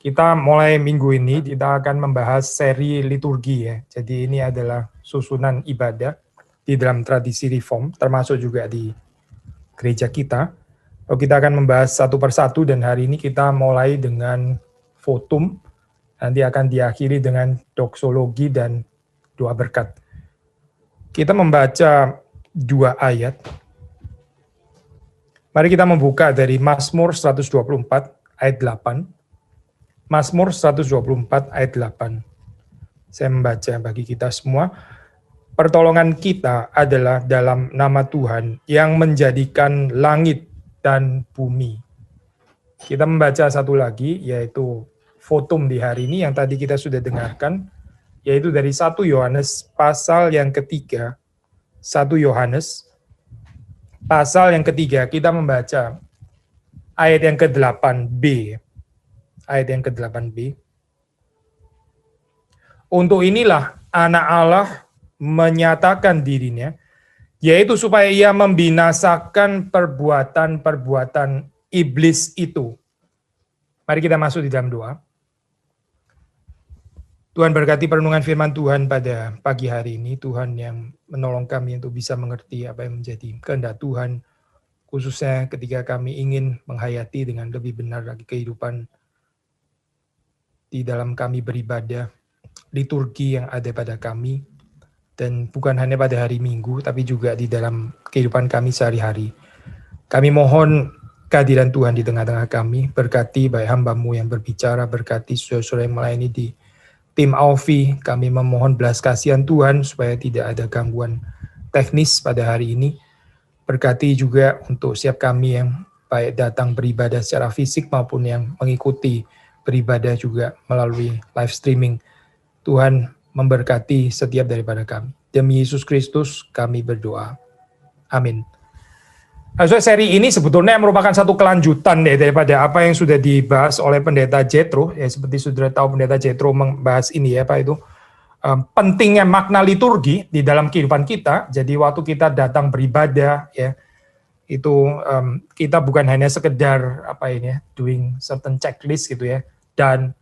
Kita mulai minggu ini, kita akan membahas seri liturgi ya. Jadi ini adalah susunan ibadah di dalam tradisi reform, termasuk juga di gereja kita. Kita akan membahas satu persatu dan hari ini kita mulai dengan votum, nanti akan diakhiri dengan doksologi dan doa berkat. Kita membaca 2 ayat. Mari kita membuka dari Mazmur 124 ayat 8. Mazmur 124 ayat 8. Saya membaca bagi kita semua. Pertolongan kita adalah dalam nama Tuhan yang menjadikan langit dan bumi. Kita membaca satu lagi, yaitu votum di hari ini yang tadi kita sudah dengarkan, yaitu dari 1 Yohanes pasal yang ketiga. 1 Yohanes pasal yang ketiga, kita membaca ayat yang ke-8b. Ayat yang ke-8b. Untuk inilah anak Allah menyatakan dirinya, yaitu supaya ia membinasakan perbuatan-perbuatan iblis itu. Mari kita masuk di dalam doa. Tuhan berkati perenungan firman Tuhan pada pagi hari ini. Tuhan yang menolong kami untuk bisa mengerti apa yang menjadi kehendak Tuhan, khususnya ketika kami ingin menghayati dengan lebih benar lagi kehidupan di dalam kami beribadah, liturgi yang ada pada kami, dan bukan hanya pada hari Minggu, tapi juga di dalam kehidupan kami sehari-hari. Kami mohon kehadiran Tuhan di tengah-tengah kami, berkati baik hamba-Mu yang berbicara, berkati saudara-saudara yang melayani di tim Aufi. Kami memohon belas kasihan Tuhan supaya tidak ada gangguan teknis pada hari ini. Berkati juga untuk setiap kami yang baik datang beribadah secara fisik maupun yang mengikuti beribadah juga melalui live streaming. Tuhan memberkati setiap daripada kami. Demi Yesus Kristus kami berdoa. Amin. Nah, seri ini sebetulnya merupakan satu kelanjutan daripada apa yang sudah dibahas oleh Pendeta Jethro. Ya, seperti sudah tahu Pendeta Jethro membahas ini ya, Pak, itu pentingnya makna liturgi di dalam kehidupan kita. Jadi waktu kita datang beribadah ya, itu kita bukan hanya sekedar apa ini ya, doing certain checklist gitu ya, dan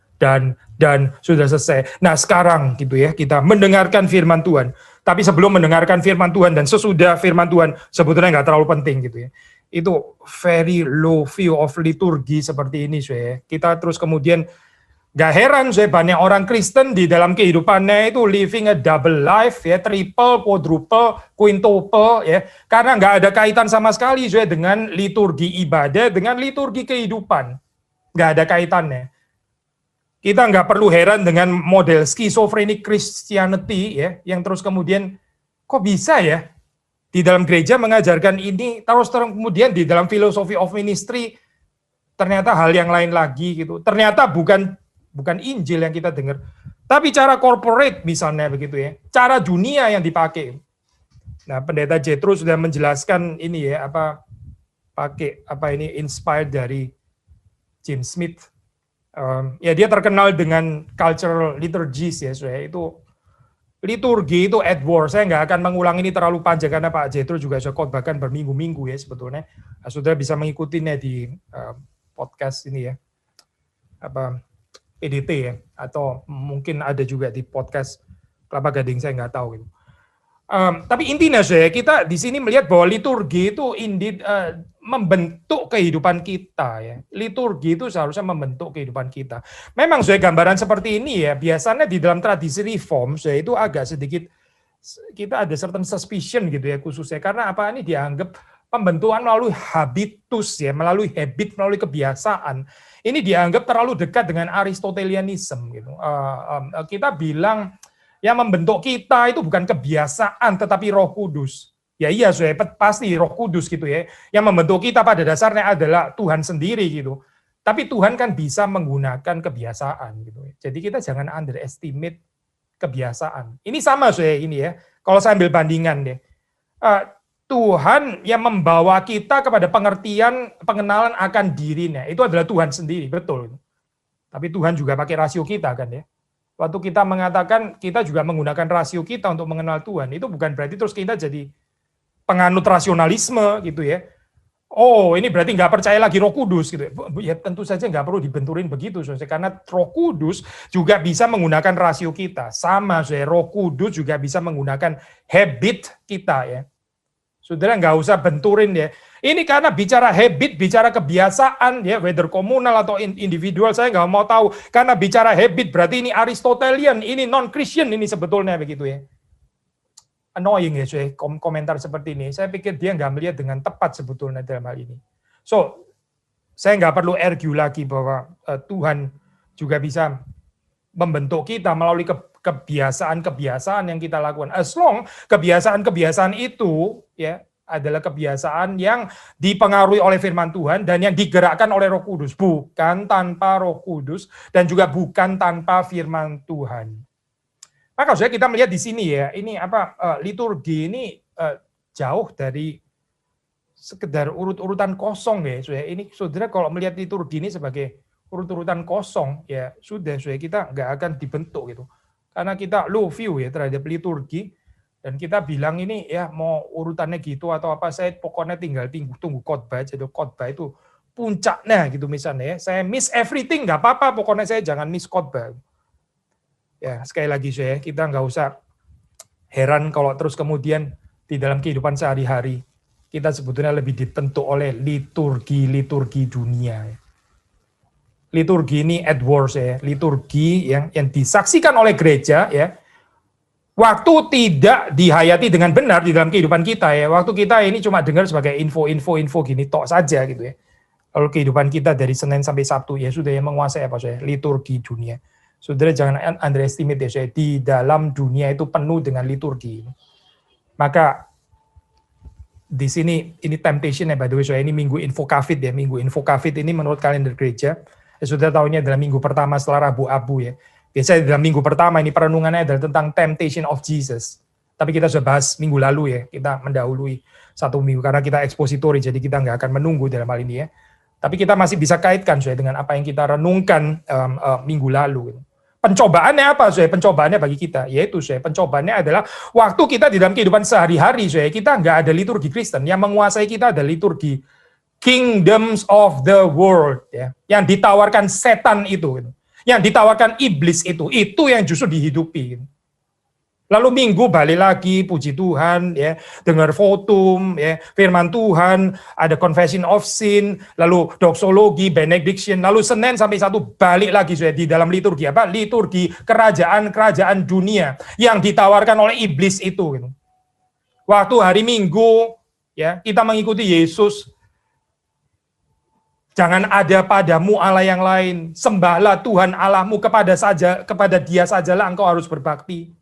sudah selesai. Nah sekarang gitu ya, kita mendengarkan firman Tuhan. Tapi sebelum mendengarkan firman Tuhan dan sesudah firman Tuhan sebetulnya nggak terlalu penting gitu ya. Itu very low view of liturgi seperti ini saya. Kita terus kemudian nggak heran saya banyak orang Kristen di dalam kehidupannya itu living a double life ya, triple, quadruple, quintuple ya, karena nggak ada kaitan sama sekali saya dengan liturgi ibadah, dengan liturgi kehidupan, nggak ada kaitannya. Kita nggak perlu heran dengan model schizophrenic Christianity ya, yang terus kemudian kok bisa ya di dalam gereja mengajarkan ini, terus kemudian di dalam philosophy of ministry ternyata hal yang lain lagi gitu. Ternyata bukan Injil yang kita dengar, tapi cara corporate misalnya begitu ya, cara dunia yang dipakai. Nah, Pendeta Jethro sudah menjelaskan ini ya, inspired dari James Smith. Ya dia terkenal dengan cultural liturgies ya, saya itu liturgi itu at war. Saya nggak akan mengulang ini terlalu panjang karena Pak Jethro juga sudah khotbahkan berminggu-minggu ya sebetulnya. Saudara bisa mengikutinya di podcast ini ya, PDT ya, atau mungkin ada juga di podcast Kelapa Gading, saya nggak tahu gitu. Tapi intinya kita di sini melihat bahwa liturgi itu indeed membentuk kehidupan kita ya. Liturgi itu seharusnya membentuk kehidupan kita. Memang gambaran seperti ini ya, biasanya di dalam tradisi reform itu agak sedikit kita ada certain suspicion gitu ya, khususnya karena ini dianggap pembentukan melalui habitus ya, melalui habit, melalui kebiasaan. Ini dianggap terlalu dekat dengan Aristotelianism gitu. Kita bilang yang membentuk kita itu bukan kebiasaan tetapi Roh Kudus. Ya iya, pasti Roh Kudus gitu ya. Yang membentuk kita pada dasarnya adalah Tuhan sendiri gitu. Tapi Tuhan kan bisa menggunakan kebiasaan gitu. Jadi kita jangan underestimate kebiasaan. Ini sama ini ya. Kalau saya ambil bandingan deh. Tuhan yang membawa kita kepada pengenalan akan dirinya. Itu adalah Tuhan sendiri, betul. Tapi Tuhan juga pakai rasio kita kan ya. Waktu kita mengatakan kita juga menggunakan rasio kita untuk mengenal Tuhan, itu bukan berarti terus kita jadi penganut rasionalisme gitu ya. Oh, ini berarti nggak percaya lagi Roh Kudus gitu. Ya tentu saja nggak perlu dibenturin begitu, saudara. Karena Roh Kudus juga bisa menggunakan rasio kita. Sama, saudara. Roh Kudus juga bisa menggunakan habit kita ya. Saudara nggak usah benturin ya. Ini karena bicara habit, bicara kebiasaan ya, whether komunal atau individual, saya nggak mau tahu. Karena bicara habit berarti ini Aristotelian, ini non-Christian ini sebetulnya begitu ya. Annoying ya, saya komentar seperti ini. Saya pikir dia nggak melihat dengan tepat sebetulnya dalam hal ini. So, saya nggak perlu argue lagi bahwa Tuhan juga bisa membentuk kita melalui kebiasaan-kebiasaan yang kita lakukan. As long kebiasaan-kebiasaan itu ya adalah kebiasaan yang dipengaruhi oleh firman Tuhan dan yang digerakkan oleh Roh Kudus, bukan tanpa Roh Kudus dan juga bukan tanpa firman Tuhan. Maka saudara kita melihat di sini ya, ini liturgi ini jauh dari sekedar urut-urutan kosong ya, saudara. Ini saudara kalau melihat liturgi ini sebagai urut-urutan kosong ya, sudah saudara kita nggak akan dibentuk gitu. Karena kita low view ya terhadap liturgi dan kita bilang ini ya mau urutannya gitu atau apa, saya pokoknya tinggal tunggu khotbah, jadi khotbah itu puncaknya gitu misalnya ya. Saya miss everything nggak apa-apa, pokoknya saya jangan miss khotbah. Ya, sekali lagi saya, kita nggak usah heran kalau terus kemudian di dalam kehidupan sehari-hari kita sebetulnya lebih dibentuk oleh liturgi-liturgi dunia. Liturgi ini Edwards ya, liturgi yang disaksikan oleh gereja ya. Waktu tidak dihayati dengan benar di dalam kehidupan kita ya. Waktu kita ini cuma dengar sebagai info gini tok saja gitu ya. Lalu kehidupan kita dari Senin sampai Sabtu ya sudah yang menguasai apa saya? Liturgi dunia. Saudara jangan underestimate ya saya, di dalam dunia itu penuh dengan liturgi. Maka di sini ini temptation ya by the way, saya ini minggu info COVID ya, minggu info COVID ini menurut kalender gereja, ya sudah tahunya adalah minggu pertama setelah Rabu-Abu ya. Biasanya dalam minggu pertama ini perenungannya adalah tentang temptation of Jesus. Tapi kita sudah bahas minggu lalu ya, kita mendahului satu minggu karena kita ekspositori, jadi kita nggak akan menunggu dalam hal ini ya. Tapi kita masih bisa kaitkan saya dengan apa yang kita renungkan minggu lalu. Pencobaannya apa, saya? Pencobaannya bagi kita, yaitu saya pencobaannya adalah waktu kita di dalam kehidupan sehari-hari, saya kita nggak ada liturgi Kristen, yang menguasai kita ada liturgi kingdoms of the world, ya, yang ditawarkan setan itu, yang ditawarkan iblis itu yang justru dihidupi. Lalu minggu balik lagi, puji Tuhan, ya, dengar fotum, ya, firman Tuhan, ada confession of sin, lalu doxologi, benediction, lalu Senin sampai Sabtu balik lagi sudah di dalam liturgi apa? Liturgi kerajaan-kerajaan dunia yang ditawarkan oleh iblis itu. Gitu. Waktu hari Minggu, ya, kita mengikuti Yesus. Jangan ada padamu Allah yang lain, sembahlah Tuhan Allahmu, kepada Dia sajalah engkau harus berbakti.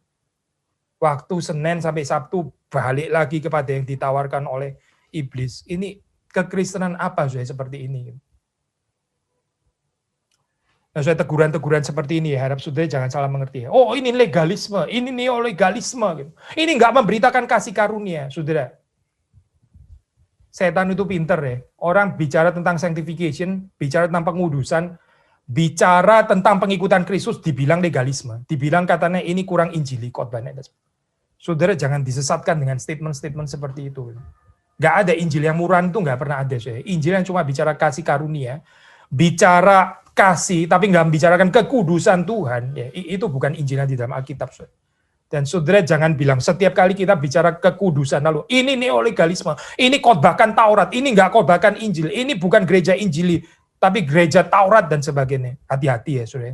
Waktu Senin sampai Sabtu balik lagi kepada yang ditawarkan oleh iblis. Ini kekristenan apa saya seperti ini? Nah, saya teguran-teguran seperti ini ya, harap saudara jangan salah mengerti. Oh, ini legalisme, ini neolegalisme. Gitu. Ini nggak memberitakan kasih karunia, saudara. Setan itu pinter ya. Orang bicara tentang sanctification, bicara tentang pengudusan, bicara tentang pengikutan Kristus, dibilang legalisme. Dibilang katanya ini kurang injili, khotbahnya. Saudara jangan disesatkan dengan statement-statement seperti itu. Nggak ada Injil yang murah itu nggak pernah ada. Saya. Injil yang cuma bicara kasih karunia, bicara kasih tapi nggak membicarakan kekudusan Tuhan, ya, itu bukan Injil yang di dalam Alkitab. Saudara. Dan saudara jangan bilang setiap kali kita bicara kekudusan, lalu ini neolegalisme, ini khotbahkan Taurat, ini nggak khotbahkan Injil, ini bukan gereja Injili, tapi gereja Taurat dan sebagainya. Hati-hati ya saudara.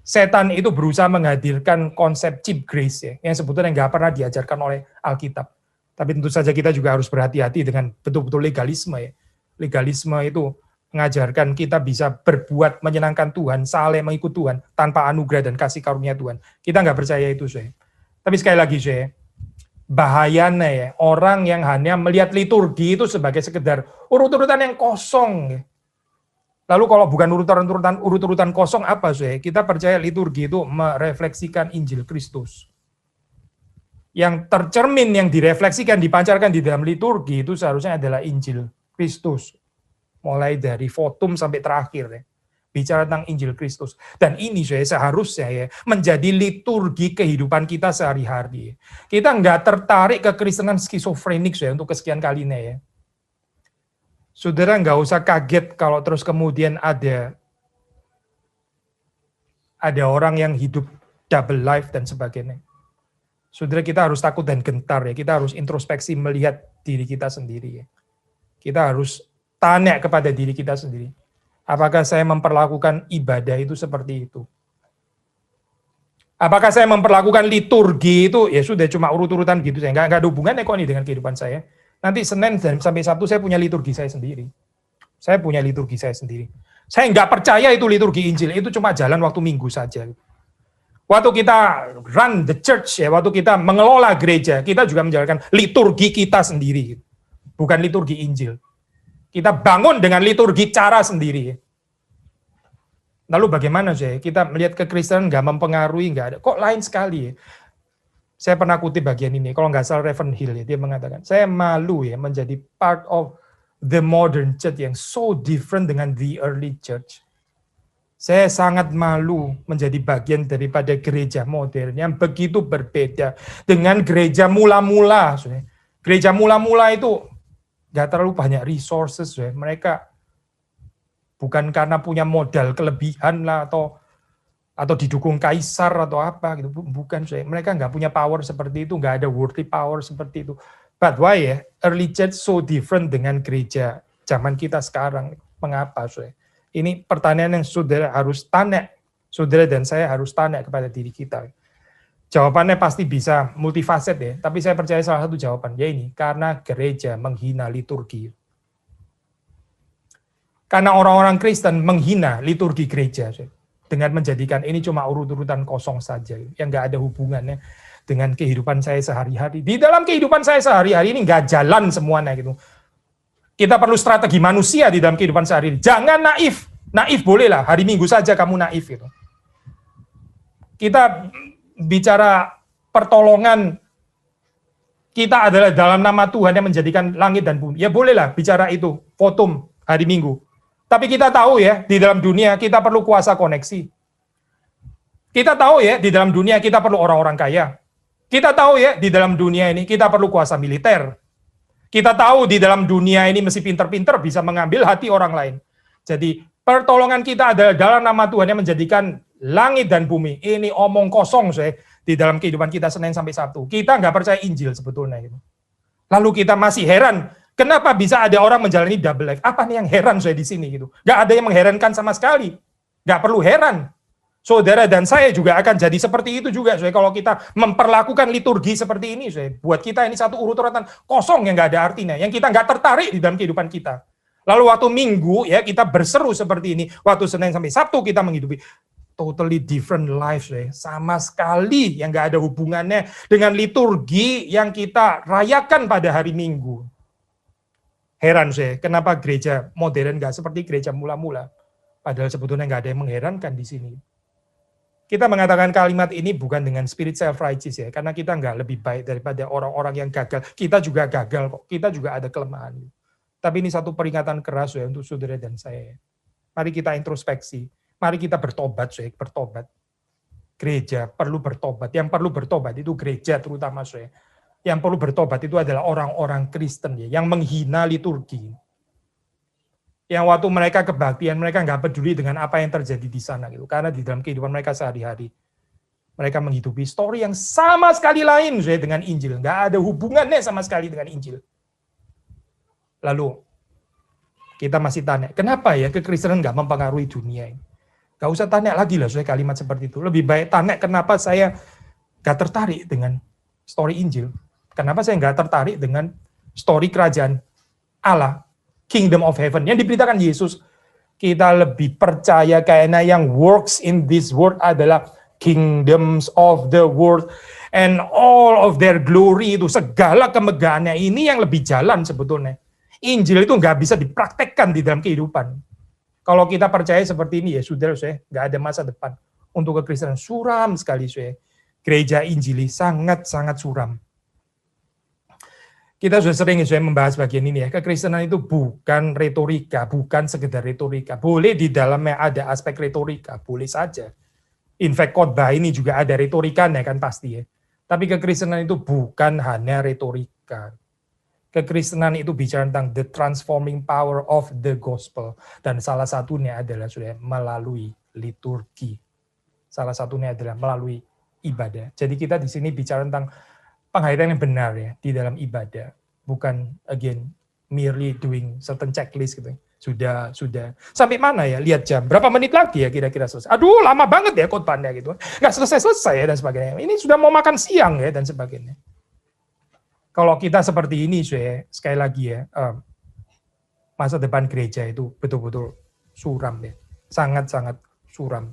Setan itu berusaha menghadirkan konsep cheap grace ya, yang sebetulnya nggak pernah diajarkan oleh Alkitab. Tapi tentu saja kita juga harus berhati-hati dengan betul-betul legalisme ya. Legalisme itu mengajarkan kita bisa berbuat menyenangkan Tuhan, saleh mengikut Tuhan, tanpa anugerah dan kasih karunia Tuhan. Kita nggak percaya itu saya. Tapi sekali lagi saya, bahayanya ya, orang yang hanya melihat liturgi itu sebagai sekedar urut-urutan yang kosong ya. Lalu kalau bukan urut-urutan kosong apa sih? Kita percaya liturgi itu merefleksikan Injil Kristus. Yang tercermin, yang direfleksikan, dipancarkan di dalam liturgi itu seharusnya adalah Injil Kristus. Mulai dari votum sampai terakhir ya. Bicara tentang Injil Kristus. Dan ini seharusnya ya menjadi liturgi kehidupan kita sehari-hari. Kita nggak tertarik ke Kristenan skizofrenik untuk kesekian kalinya ya. Saudara nggak usah kaget kalau terus kemudian ada orang yang hidup double life dan sebagainya. Saudara, kita harus takut dan gentar ya. Kita harus introspeksi melihat diri kita sendiri ya. Kita harus tanya kepada diri kita sendiri. Apakah saya memperlakukan ibadah itu seperti itu? Apakah saya memperlakukan liturgi itu ya sudah cuma urut-urutan gitu saya nggak ada hubungannya kok nih dengan kehidupan saya. Nanti Senin sampai Sabtu saya punya liturgi saya sendiri. Saya punya liturgi saya sendiri. Saya nggak percaya itu liturgi Injil, itu cuma jalan waktu Minggu saja. Waktu kita run the church ya, waktu kita mengelola gereja, kita juga menjalankan liturgi kita sendiri. Bukan liturgi Injil. Kita bangun dengan liturgi cara sendiri. Lalu bagaimana sih? Kita melihat kekristenan nggak mempengaruhi, nggak ada. Kok lain sekali ya? Saya pernah kutip bagian ini, kalau nggak salah Reverend Hill ya, dia mengatakan, saya malu ya menjadi part of the modern church yang so different dengan the early church. Saya sangat malu menjadi bagian daripada gereja modern yang begitu berbeda dengan gereja mula-mula. Gereja mula-mula itu nggak terlalu banyak resources. Mereka bukan karena punya modal kelebihan lah atau didukung kaisar atau apa gitu. Bukan. Mereka nggak punya power seperti itu, nggak ada worldly power seperti itu. But why ya? Early church so different dengan gereja zaman kita sekarang. Mengapa? Ini pertanyaan yang saudara harus tanya. Saudara dan saya harus tanya kepada diri kita. Jawabannya pasti bisa multifaset ya. Tapi saya percaya salah satu jawaban. Ya ini, karena gereja menghina liturgi. Karena orang-orang Kristen menghina liturgi gereja. Dengan menjadikan ini cuma urut-urutan kosong saja. Yang nggak ada hubungannya dengan kehidupan saya sehari-hari. Di dalam kehidupan saya sehari-hari ini nggak jalan semuanya gitu. Kita perlu strategi manusia di dalam kehidupan sehari-hari. Jangan naif. Naif bolehlah, hari Minggu saja kamu naif gitu. Kita bicara pertolongan, kita adalah dalam nama Tuhan yang menjadikan langit dan bumi. Ya bolehlah bicara itu, votum hari Minggu. Tapi kita tahu ya, di dalam dunia kita perlu kuasa koneksi. Kita tahu ya, di dalam dunia kita perlu orang-orang kaya. Kita tahu ya, di dalam dunia ini kita perlu kuasa militer. Kita tahu di dalam dunia ini mesti pinter-pinter bisa mengambil hati orang lain. Jadi pertolongan kita adalah dalam nama Tuhan yang menjadikan langit dan bumi. Ini omong kosong di dalam kehidupan kita Senin sampai Sabtu. Kita nggak percaya Injil sebetulnya. Lalu kita masih heran, kenapa bisa ada orang menjalani double life? Apa nih yang heran di sini gitu? Nggak ada yang mengherankan sama sekali. Nggak perlu heran. Saudara dan saya juga akan jadi seperti itu juga. Kalau kita memperlakukan liturgi seperti ini, buat kita ini satu urut-urutan kosong yang nggak ada artinya. Yang kita nggak tertarik di dalam kehidupan kita. Lalu waktu Minggu ya kita berseru seperti ini. Waktu Senin sampai Sabtu kita menghidupi totally different life. Sama sekali yang nggak ada hubungannya dengan liturgi yang kita rayakan pada hari Minggu. Heran kenapa gereja modern nggak seperti gereja mula-mula. Padahal sebetulnya nggak ada yang mengherankan di sini. Kita mengatakan kalimat ini bukan dengan spirit self-righteous ya, karena kita nggak lebih baik daripada orang-orang yang gagal. Kita juga gagal kok, kita juga ada kelemahan. Tapi ini satu peringatan keras ya untuk saudara dan saya. Mari kita introspeksi, mari kita bertobat bertobat. Gereja perlu bertobat, yang perlu bertobat itu gereja terutama Yang perlu bertobat itu adalah orang-orang Kristen ya, yang menghina liturgi. Yang waktu mereka kebaktian, mereka nggak peduli dengan apa yang terjadi di sana gitu. Karena di dalam kehidupan mereka sehari-hari, mereka menghidupi story yang sama sekali lain dengan Injil. Nggak ada hubungannya sama sekali dengan Injil. Lalu, kita masih tanya, kenapa ya kekristenan nggak mempengaruhi dunia ini? Nggak usah tanya lagi lah kalimat seperti itu. Lebih baik tanya, kenapa saya nggak tertarik dengan story Injil? Kenapa saya nggak tertarik dengan story kerajaan Allah? Kingdom of Heaven yang diberitakan Yesus. Kita lebih percaya karena yang works in this world adalah kingdoms of the world and all of their glory, itu segala kemegahannya ini yang lebih jalan sebetulnya. Injil itu nggak bisa dipraktekkan di dalam kehidupan. Kalau kita percaya seperti ini ya sudah nggak ada masa depan untuk kekristenan. Suram sekali gereja Injili sangat-sangat suram. Kita sudah sering membahas bagian ini ya. Kekristenan itu bukan retorika, bukan sekedar retorika. Boleh di dalamnya ada aspek retorika, boleh saja. In fact, khotbah ini juga ada retorikanya kan pasti ya. Tapi kekristenan itu bukan hanya retorika. Kekristenan itu bicara tentang the transforming power of the gospel. Dan salah satunya adalah sudah melalui liturgi. Salah satunya adalah melalui ibadah. Jadi kita di sini bicara tentang penghayatan yang benar ya di dalam ibadah. Bukan again merely doing certain checklist gitu. Sudah. Sampai mana ya? Lihat jam. Berapa menit lagi ya kira-kira selesai? Aduh, lama banget ya khotbahnya gitu. Nggak selesai ya dan sebagainya. Ini sudah mau makan siang ya dan sebagainya. Kalau kita seperti ini, sekali lagi ya, masa depan gereja itu betul-betul suram ya, sangat-sangat suram.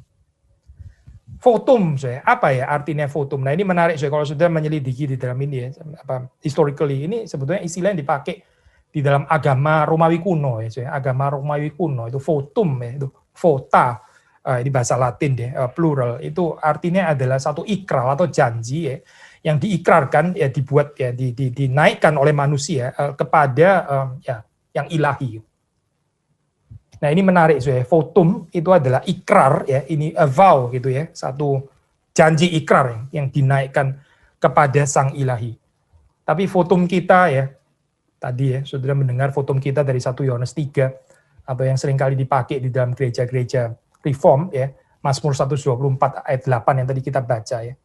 Votum, apa ya artinya votum? Nah ini menarik, kalau sudah menyelidiki di dalam ini ya, historically ini sebetulnya istilah yang dipakai di dalam agama Romawi kuno ya, agama Romawi kuno itu votum ya, itu vota, ini bahasa Latin deh, plural, itu artinya adalah satu ikrar atau janji ya, yang diikrarkan ya dibuat ya dinaikkan oleh manusia kepada ya yang ilahi. Nah ini menarik votum itu adalah ikrar ya, ini a vow gitu ya, satu janji ikrar yang dinaikkan kepada sang ilahi. Tapi votum kita ya tadi ya saudara mendengar votum kita dari 1 Yohanes 3 atau yang seringkali dipakai di dalam gereja-gereja reform ya, Mazmur 124 ayat 8 yang tadi kita baca ya.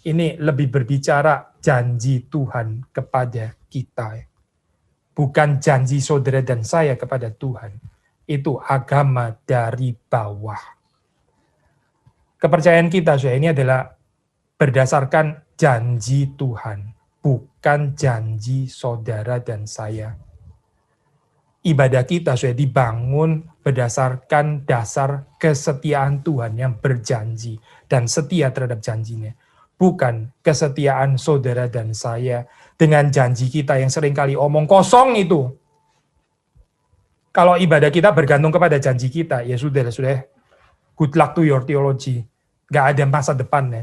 Ini lebih berbicara janji Tuhan kepada kita. Bukan janji saudara dan saya kepada Tuhan. Itu agama dari bawah. Kepercayaan kita ini adalah berdasarkan janji Tuhan. Bukan janji saudara dan saya. Ibadah kita dibangun berdasarkan dasar kesetiaan Tuhan yang berjanji dan setia terhadap janjinya. Bukan kesetiaan saudara dan saya dengan janji kita yang seringkali omong kosong itu. Kalau ibadah kita bergantung kepada janji kita, ya sudah. Good luck to your theology. Gak ada masa depan ya.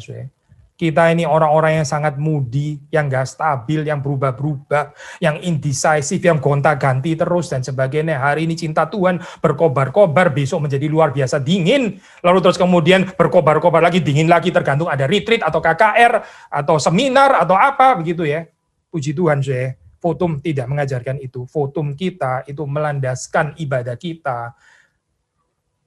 Kita ini orang-orang yang sangat moody, yang gak stabil, yang berubah-berubah, yang indecisive, yang gonta-ganti terus dan sebagainya. Hari ini cinta Tuhan berkobar-kobar, besok menjadi luar biasa dingin, lalu terus kemudian berkobar-kobar lagi, dingin lagi, tergantung ada retreat atau KKR atau seminar atau apa begitu ya. Puji Tuhan Votum tidak mengajarkan itu. Votum kita itu melandaskan ibadah kita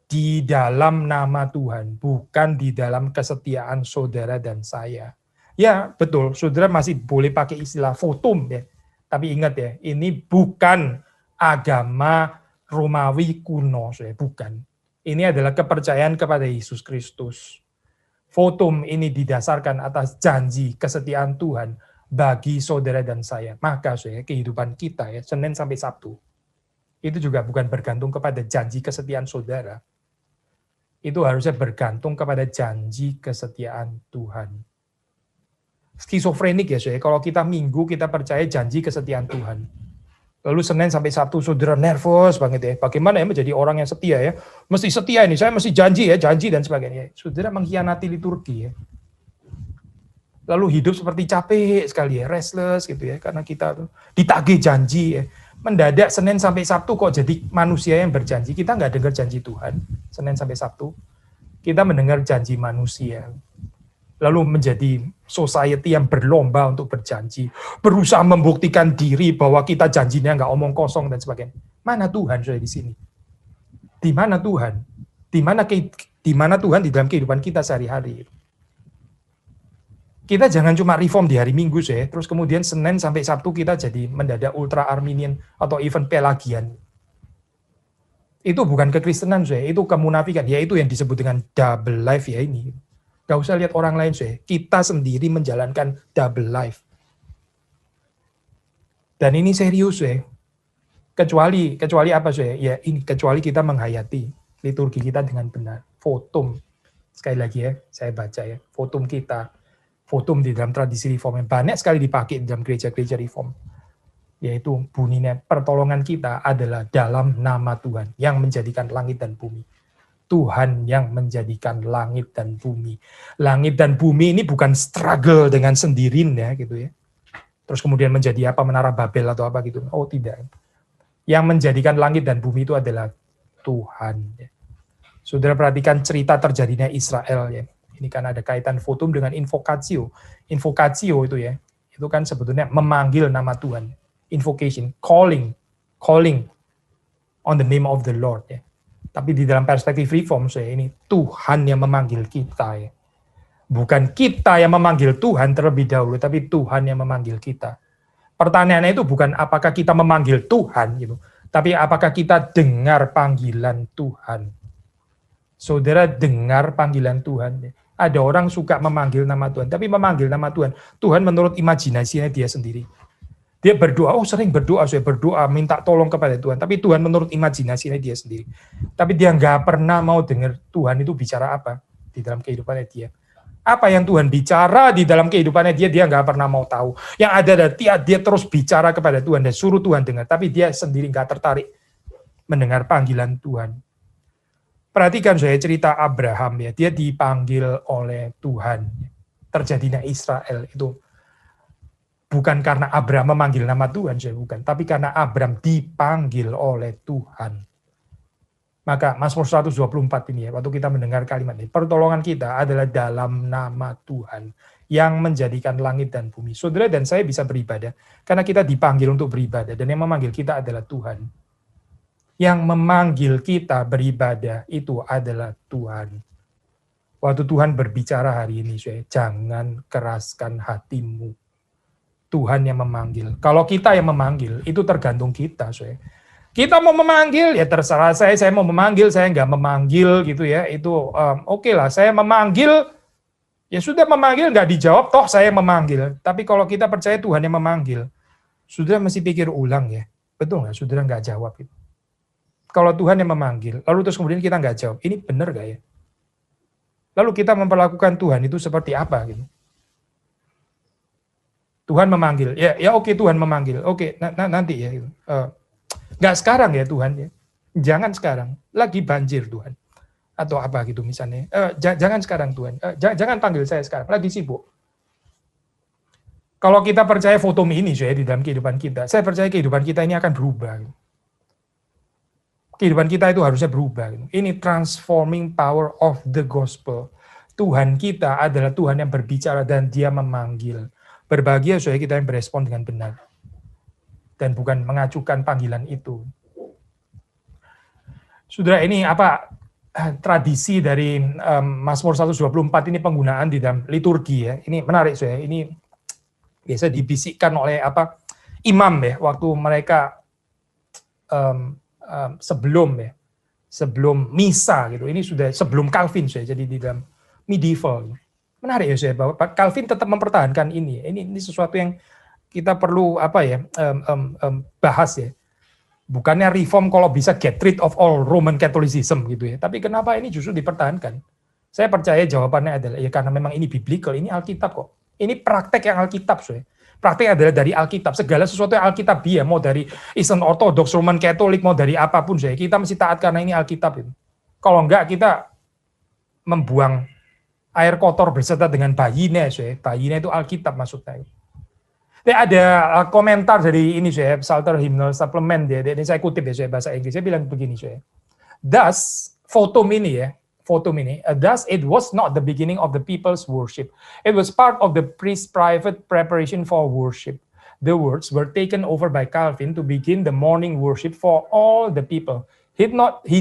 di dalam nama Tuhan, bukan di dalam kesetiaan saudara dan saya. Ya, betul, saudara masih boleh pakai istilah votum ya. Tapi ingat ya, ini bukan agama Romawi kuno, bukan. Ini adalah kepercayaan kepada Yesus Kristus. Votum ini didasarkan atas janji kesetiaan Tuhan bagi saudara dan saya. Maka kehidupan kita ya, Senin sampai Sabtu, itu juga bukan bergantung kepada janji kesetiaan saudara. Itu harusnya bergantung kepada janji kesetiaan Tuhan. Skizofrenik ya, kalau kita Minggu kita percaya janji kesetiaan Tuhan. Lalu Senin sampai Sabtu saudara nervous banget ya. Bagaimana ya menjadi orang yang setia ya? Mesti setia ini, saya mesti janji dan sebagainya. Saudara mengkhianati liturgi ya. Lalu hidup seperti capek sekali ya, restless gitu ya, karena kita tuh ditagih janji ya. Mendadak Senin sampai Sabtu kok jadi manusia yang berjanji. Kita nggak dengar janji Tuhan, Senin sampai Sabtu. Kita mendengar janji manusia. Lalu menjadi society yang berlomba untuk berjanji. Berusaha membuktikan diri bahwa kita janjinya nggak omong kosong dan sebagainya. Mana Tuhan di sini? Di mana Tuhan? Di mana Tuhan di dalam kehidupan kita sehari-hari? Kita jangan cuma reform di hari Minggu terus kemudian Senin sampai Sabtu kita jadi mendadak ultra Arminian atau even Pelagian. Itu bukan kekristenan itu kemunafikan, yaitu yang disebut dengan double life ya ini. Gak usah lihat orang lain kita sendiri menjalankan double life. Dan ini serius Kecuali apa ya ini kecuali kita menghayati liturgi kita dengan benar. Votum. Sekali lagi ya, saya baca ya, votum kita. Votum di dalam tradisi reform yang banyak sekali dipakai di dalam gereja-gereja reform. Yaitu bunyinya pertolongan kita adalah dalam nama Tuhan yang menjadikan langit dan bumi. Tuhan yang menjadikan langit dan bumi. Langit dan bumi ini bukan struggle dengan sendirinya gitu ya. Terus kemudian menjadi apa, menara Babel atau apa gitu. Oh tidak. Yang menjadikan langit dan bumi itu adalah Tuhan. Saudara perhatikan cerita terjadinya Israel ya. Ini kan ada kaitan votum dengan invocatio. Invocatio itu ya, itu kan sebetulnya memanggil nama Tuhan. invocation, calling on the name of the Lord ya. Tapi di dalam perspektif reform saya ini Tuhan yang memanggil kita ya. Bukan kita yang memanggil Tuhan terlebih dahulu, tapi Tuhan yang memanggil kita. Pertanyaannya itu bukan apakah kita memanggil Tuhan gitu, tapi apakah kita dengar panggilan Tuhan. Saudara dengar panggilan Tuhan. Ada orang suka memanggil nama Tuhan, tapi memanggil nama Tuhan, Tuhan menurut imajinasinya dia sendiri. Dia berdoa, sering berdoa, saya berdoa, minta tolong kepada Tuhan. Tapi Tuhan menurut imajinasinya dia sendiri. Tapi dia nggak pernah mau dengar Tuhan itu bicara apa di dalam kehidupannya dia. Apa yang Tuhan bicara di dalam kehidupannya dia nggak pernah mau tahu. Yang ada dia terus bicara kepada Tuhan dan suruh Tuhan dengar. Tapi dia sendiri nggak tertarik mendengar panggilan Tuhan. Perhatikan saya cerita Abraham ya, dia dipanggil oleh Tuhan. Terjadinya Israel itu bukan karena Abraham memanggil nama Tuhan, saya bukan, tapi karena Abraham dipanggil oleh Tuhan. Maka Mazmur 124 ini ya, waktu kita mendengar kalimat ini, pertolongan kita adalah dalam nama Tuhan yang menjadikan langit dan bumi. Saudara dan saya bisa beribadah karena kita dipanggil untuk beribadah dan yang memanggil kita adalah Tuhan. Yang memanggil kita beribadah itu adalah Tuhan. Waktu Tuhan berbicara hari ini, saya jangan keraskan hatimu. Tuhan yang memanggil. Kalau kita yang memanggil, itu tergantung kita. Saya. Kita mau memanggil, ya terserah saya mau memanggil, saya nggak memanggil gitu ya. Itu oke lah, saya memanggil, ya sudah memanggil, nggak dijawab, toh saya memanggil. Tapi kalau kita percaya Tuhan yang memanggil, saudara mesti pikir ulang ya. Betul nggak? Saudara nggak jawab itu. Kalau Tuhan yang memanggil, lalu terus kemudian kita nggak jawab, ini benar nggak ya? Lalu kita memperlakukan Tuhan itu seperti apa gitu? Tuhan memanggil, ya oke Tuhan memanggil, oke nanti ya, nggak sekarang ya Tuhan ya, jangan sekarang, lagi banjir Tuhan, atau apa gitu misalnya, jangan sekarang Tuhan, jangan panggil saya sekarang, lagi sibuk. Kalau kita percaya foto ini saya di dalam kehidupan kita, saya percaya kehidupan kita ini akan berubah. Gitu. Kehidupan kita itu harusnya berubah. Gitu. Ini transforming power of the gospel. Tuhan kita adalah Tuhan yang berbicara dan Dia memanggil. Berbahagia supaya kita yang berespon dengan benar. Dan bukan mengacukan panggilan itu. Saudara, ini apa tradisi dari Mazmur 124 ini penggunaan di dalam liturgi ya. Ini menarik saya. Ini biasa dibisikkan oleh imam ya waktu mereka sebelum misa gitu. Ini sudah sebelum Calvin saya jadi di dalam medieval. Menarik ya saya bahwa Calvin tetap mempertahankan ini. Ini sesuatu yang kita perlu bahas ya. Bukannya reform kalau bisa get rid of all Roman Catholicism gitu ya. Tapi kenapa ini justru dipertahankan? Saya percaya jawabannya adalah ya karena memang ini biblical, ini Alkitab kok. Ini praktek yang Alkitab saya. Praktek adalah dari Alkitab. Segala sesuatu yang Alkitab dia mau dari Eastern Orthodox, Roman Catholic, mau dari apapun saya. Kita mesti taat karena ini Alkitab itu. Kalau enggak kita membuang air kotor berserta dengan bayinya saya. Bayinya itu Alkitab maksudnya. Ada komentar dari ini saya, Psalter Hymnal Supplement dia. Ini saya kutip ya saya bahasa Inggris. Saya bilang begini saya. Thus, fotum ini, thus it was not the beginning of the people's worship. It was part of the priest's private preparation for worship. The words were taken over by Calvin to begin the morning worship for all the people. He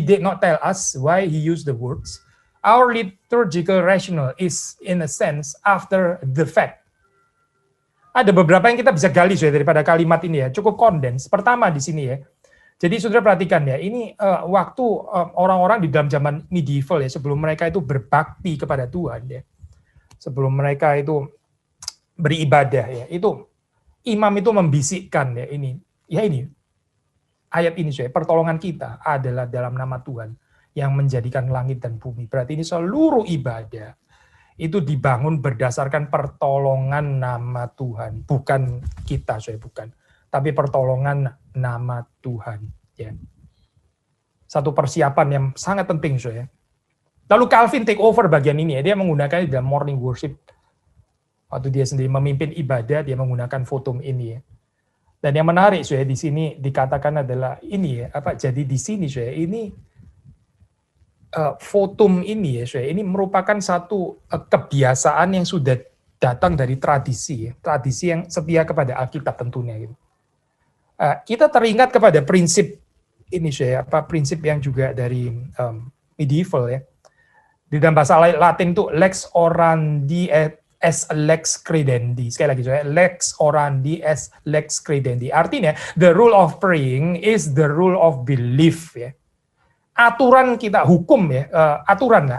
did not tell us why he used the words. Our liturgical rationale is, in a sense, after the fact. Ada beberapa yang kita bisa gali daripada kalimat ini ya, cukup kondens. Pertama di sini ya. Jadi saudara perhatikan ya, ini waktu orang-orang di dalam zaman medieval ya, sebelum mereka itu berbakti kepada Tuhan ya. Sebelum mereka itu beribadah ya, itu imam itu membisikkan ya ini ayat ini saya, pertolongan kita adalah dalam nama Tuhan yang menjadikan langit dan bumi. Berarti ini seluruh ibadah itu dibangun berdasarkan pertolongan nama Tuhan, bukan kita, saya bukan, tapi pertolongan nama Tuhan. Ya. Satu persiapan yang sangat penting, saya. Lalu Calvin take over bagian ini, ya. Dia menggunakan dalam morning worship. Waktu dia sendiri memimpin ibadah, dia menggunakan fotum ini. Ya. Dan yang menarik, saya di sini dikatakan adalah ini ya, jadi di sini saya ini fotum ini ya, ini merupakan satu kebiasaan yang sudah datang dari tradisi, ya. Tradisi yang setia kepada Alkitab tentunya. Gitu. Kita teringat kepada prinsip ini saya, prinsip yang juga dari medieval ya. Di dalam bahasa Latin itu lex orandi as lex credendi. Sekali lagi saya, lex orandi as lex credendi. Artinya the rule of praying is the rule of belief ya. Aturan kita hukum ya,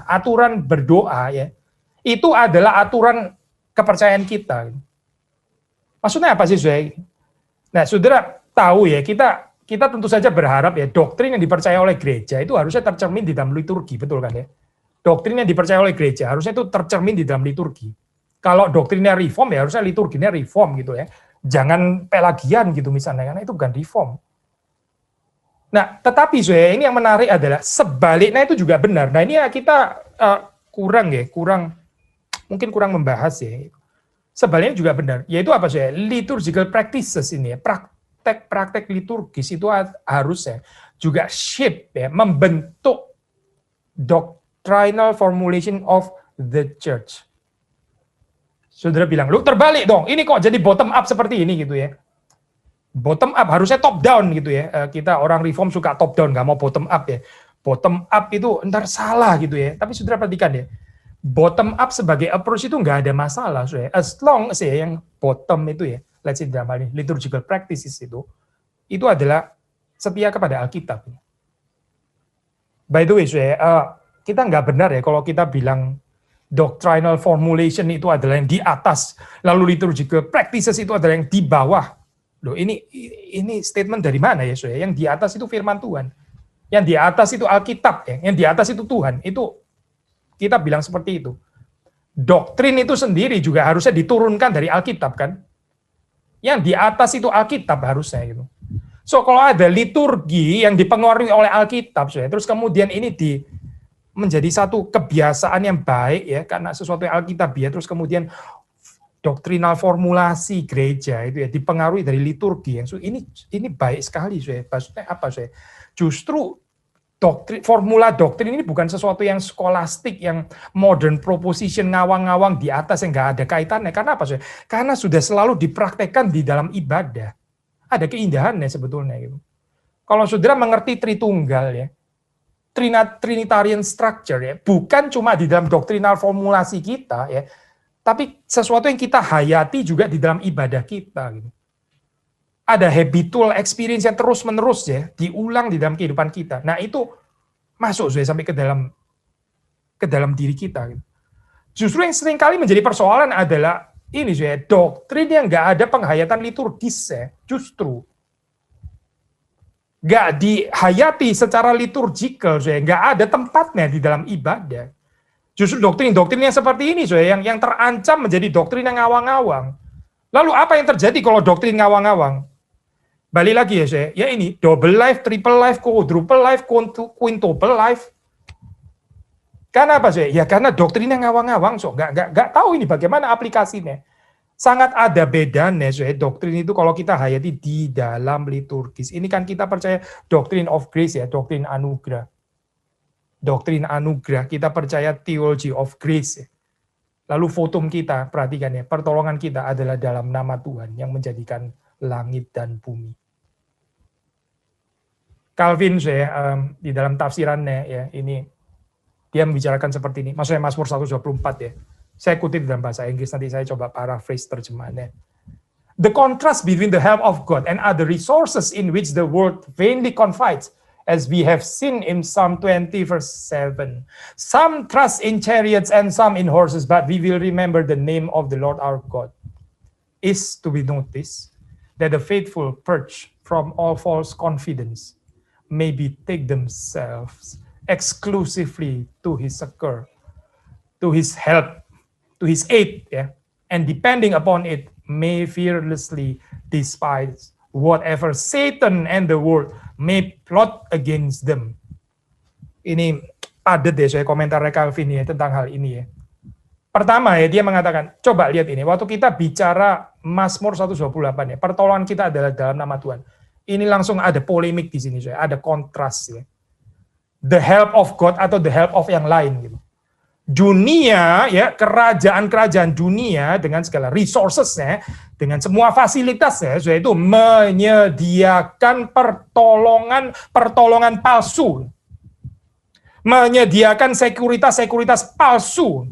aturan berdoa ya. Itu adalah aturan kepercayaan kita. Maksudnya apa sih saudara? Nah, saudara tahu ya, kita tentu saja berharap ya doktrin yang dipercaya oleh gereja itu harusnya tercermin di dalam liturgi, betul kan ya? Doktrin yang dipercaya oleh gereja harusnya itu tercermin di dalam liturgi. Kalau doktrinnya reform ya harusnya liturginya reform gitu ya. Jangan Pelagian gitu misalnya, karena itu bukan reform. Nah, tetapi ini yang menarik adalah sebaliknya itu juga benar. Nah, ini ya kita mungkin kurang membahas ya. Sebaliknya juga benar, yaitu apa sih? Liturgical practices ini ya, praktek liturgis itu harusnya juga shape ya, membentuk doctrinal formulation of the church. Saudara bilang, lu terbalik dong, ini kok jadi bottom up seperti ini gitu ya. Bottom up harusnya top down gitu ya. Kita orang reform suka top down, nggak mau bottom up ya. Bottom up itu ntar salah gitu ya. Tapi saudara perhatikan ya, bottom up sebagai approach itu nggak ada masalah, saudara. As long as ya yang bottom itu ya, let's say dalam hal ini liturgical practices itu adalah setia kepada Alkitab. By the way, saudara, kita nggak benar ya kalau kita bilang doctrinal formulation itu adalah yang di atas, lalu liturgical practices itu adalah yang di bawah. Loh, ini statement dari mana ya, saudara? Yang di atas itu firman Tuhan. Yang di atas itu Alkitab ya, yang di atas itu Tuhan. Itu kita bilang seperti itu. Doktrin itu sendiri juga harusnya diturunkan dari Alkitab kan. Yang di atas itu Alkitab harusnya gitu. So kalau ada liturgi yang dipengaruhi oleh Alkitab, terus kemudian ini menjadi satu kebiasaan yang baik ya karena sesuatu yang Alkitabiah, terus kemudian doktrinal formulasi gereja itu ya dipengaruhi dari liturgi yang ini baik sekali maksudnya apa justru formula doktrin ini bukan sesuatu yang skolastik, yang modern proposition ngawang-ngawang di atas yang nggak ada kaitannya. Karena apa? Karena sudah selalu dipraktekkan di dalam ibadah. Ada keindahannya sebetulnya. Gitu. Kalau saudara mengerti Tritunggal ya, Trinitarian structure ya, bukan cuma di dalam doktrinal formulasi kita ya, tapi sesuatu yang kita hayati juga di dalam ibadah kita. Gitu. Ada habitual experience yang terus-menerus ya, diulang di dalam kehidupan kita. Nah itu masuk sampai ke dalam diri kita. Gitu. Justru yang seringkali menjadi persoalan adalah ini doktrin yang nggak ada penghayatan liturgis ya, justru. Nggak dihayati secara liturgikal, nggak ada tempatnya di dalam ibadah. Justru doktrin-doktrin yang seperti ini yang terancam menjadi doktrin yang ngawang-ngawang. Lalu apa yang terjadi kalau doktrin ngawang-ngawang? Balik lagi ya ini double life, triple life, quadruple life, quintuple life. Karena apa ya karena doktrinnya ngawang-ngawang nggak tahu ini bagaimana aplikasinya. Sangat ada bedanya doktrin itu kalau kita hayati di dalam liturgis. Ini kan kita percaya doctrine of grace ya, doktrin anugerah. Doktrin anugerah, kita percaya theology of grace. Lalu votum kita, perhatikan ya, pertolongan kita adalah dalam nama Tuhan yang menjadikan langit dan bumi. Calvin di dalam tafsirannya ya ini dia membicarakan seperti ini. Maksudnya Mazmur 124 ya. Saya kutip dalam bahasa Inggris, nanti saya coba paraphrase terjemahannya. The contrast between the help of God and other resources in which the world vainly confides, as we have seen in Psalm 20 verse 7. Some trust in chariots and some in horses, but we will remember the name of the Lord our God. Is to be noticed that the faithful purge from all false confidence may betake themselves exclusively to his succor, to his help, to his aid, and depending upon it, may fearlessly despise whatever Satan and the world may plot against them. Ini padat ya komentar Calvin ya tentang hal ini ya. Pertama ya dia mengatakan, coba lihat ini, waktu kita bicara Mazmur 128 ya, pertolongan kita adalah dalam nama Tuhan. Ini langsung ada polemik di sini, ada kontras ya. The help of God atau the help of yang lain gitu. Dunia, ya, kerajaan-kerajaan dunia dengan segala resources-nya, dengan semua fasilitasnya, itu menyediakan pertolongan palsu, menyediakan sekuritas palsu.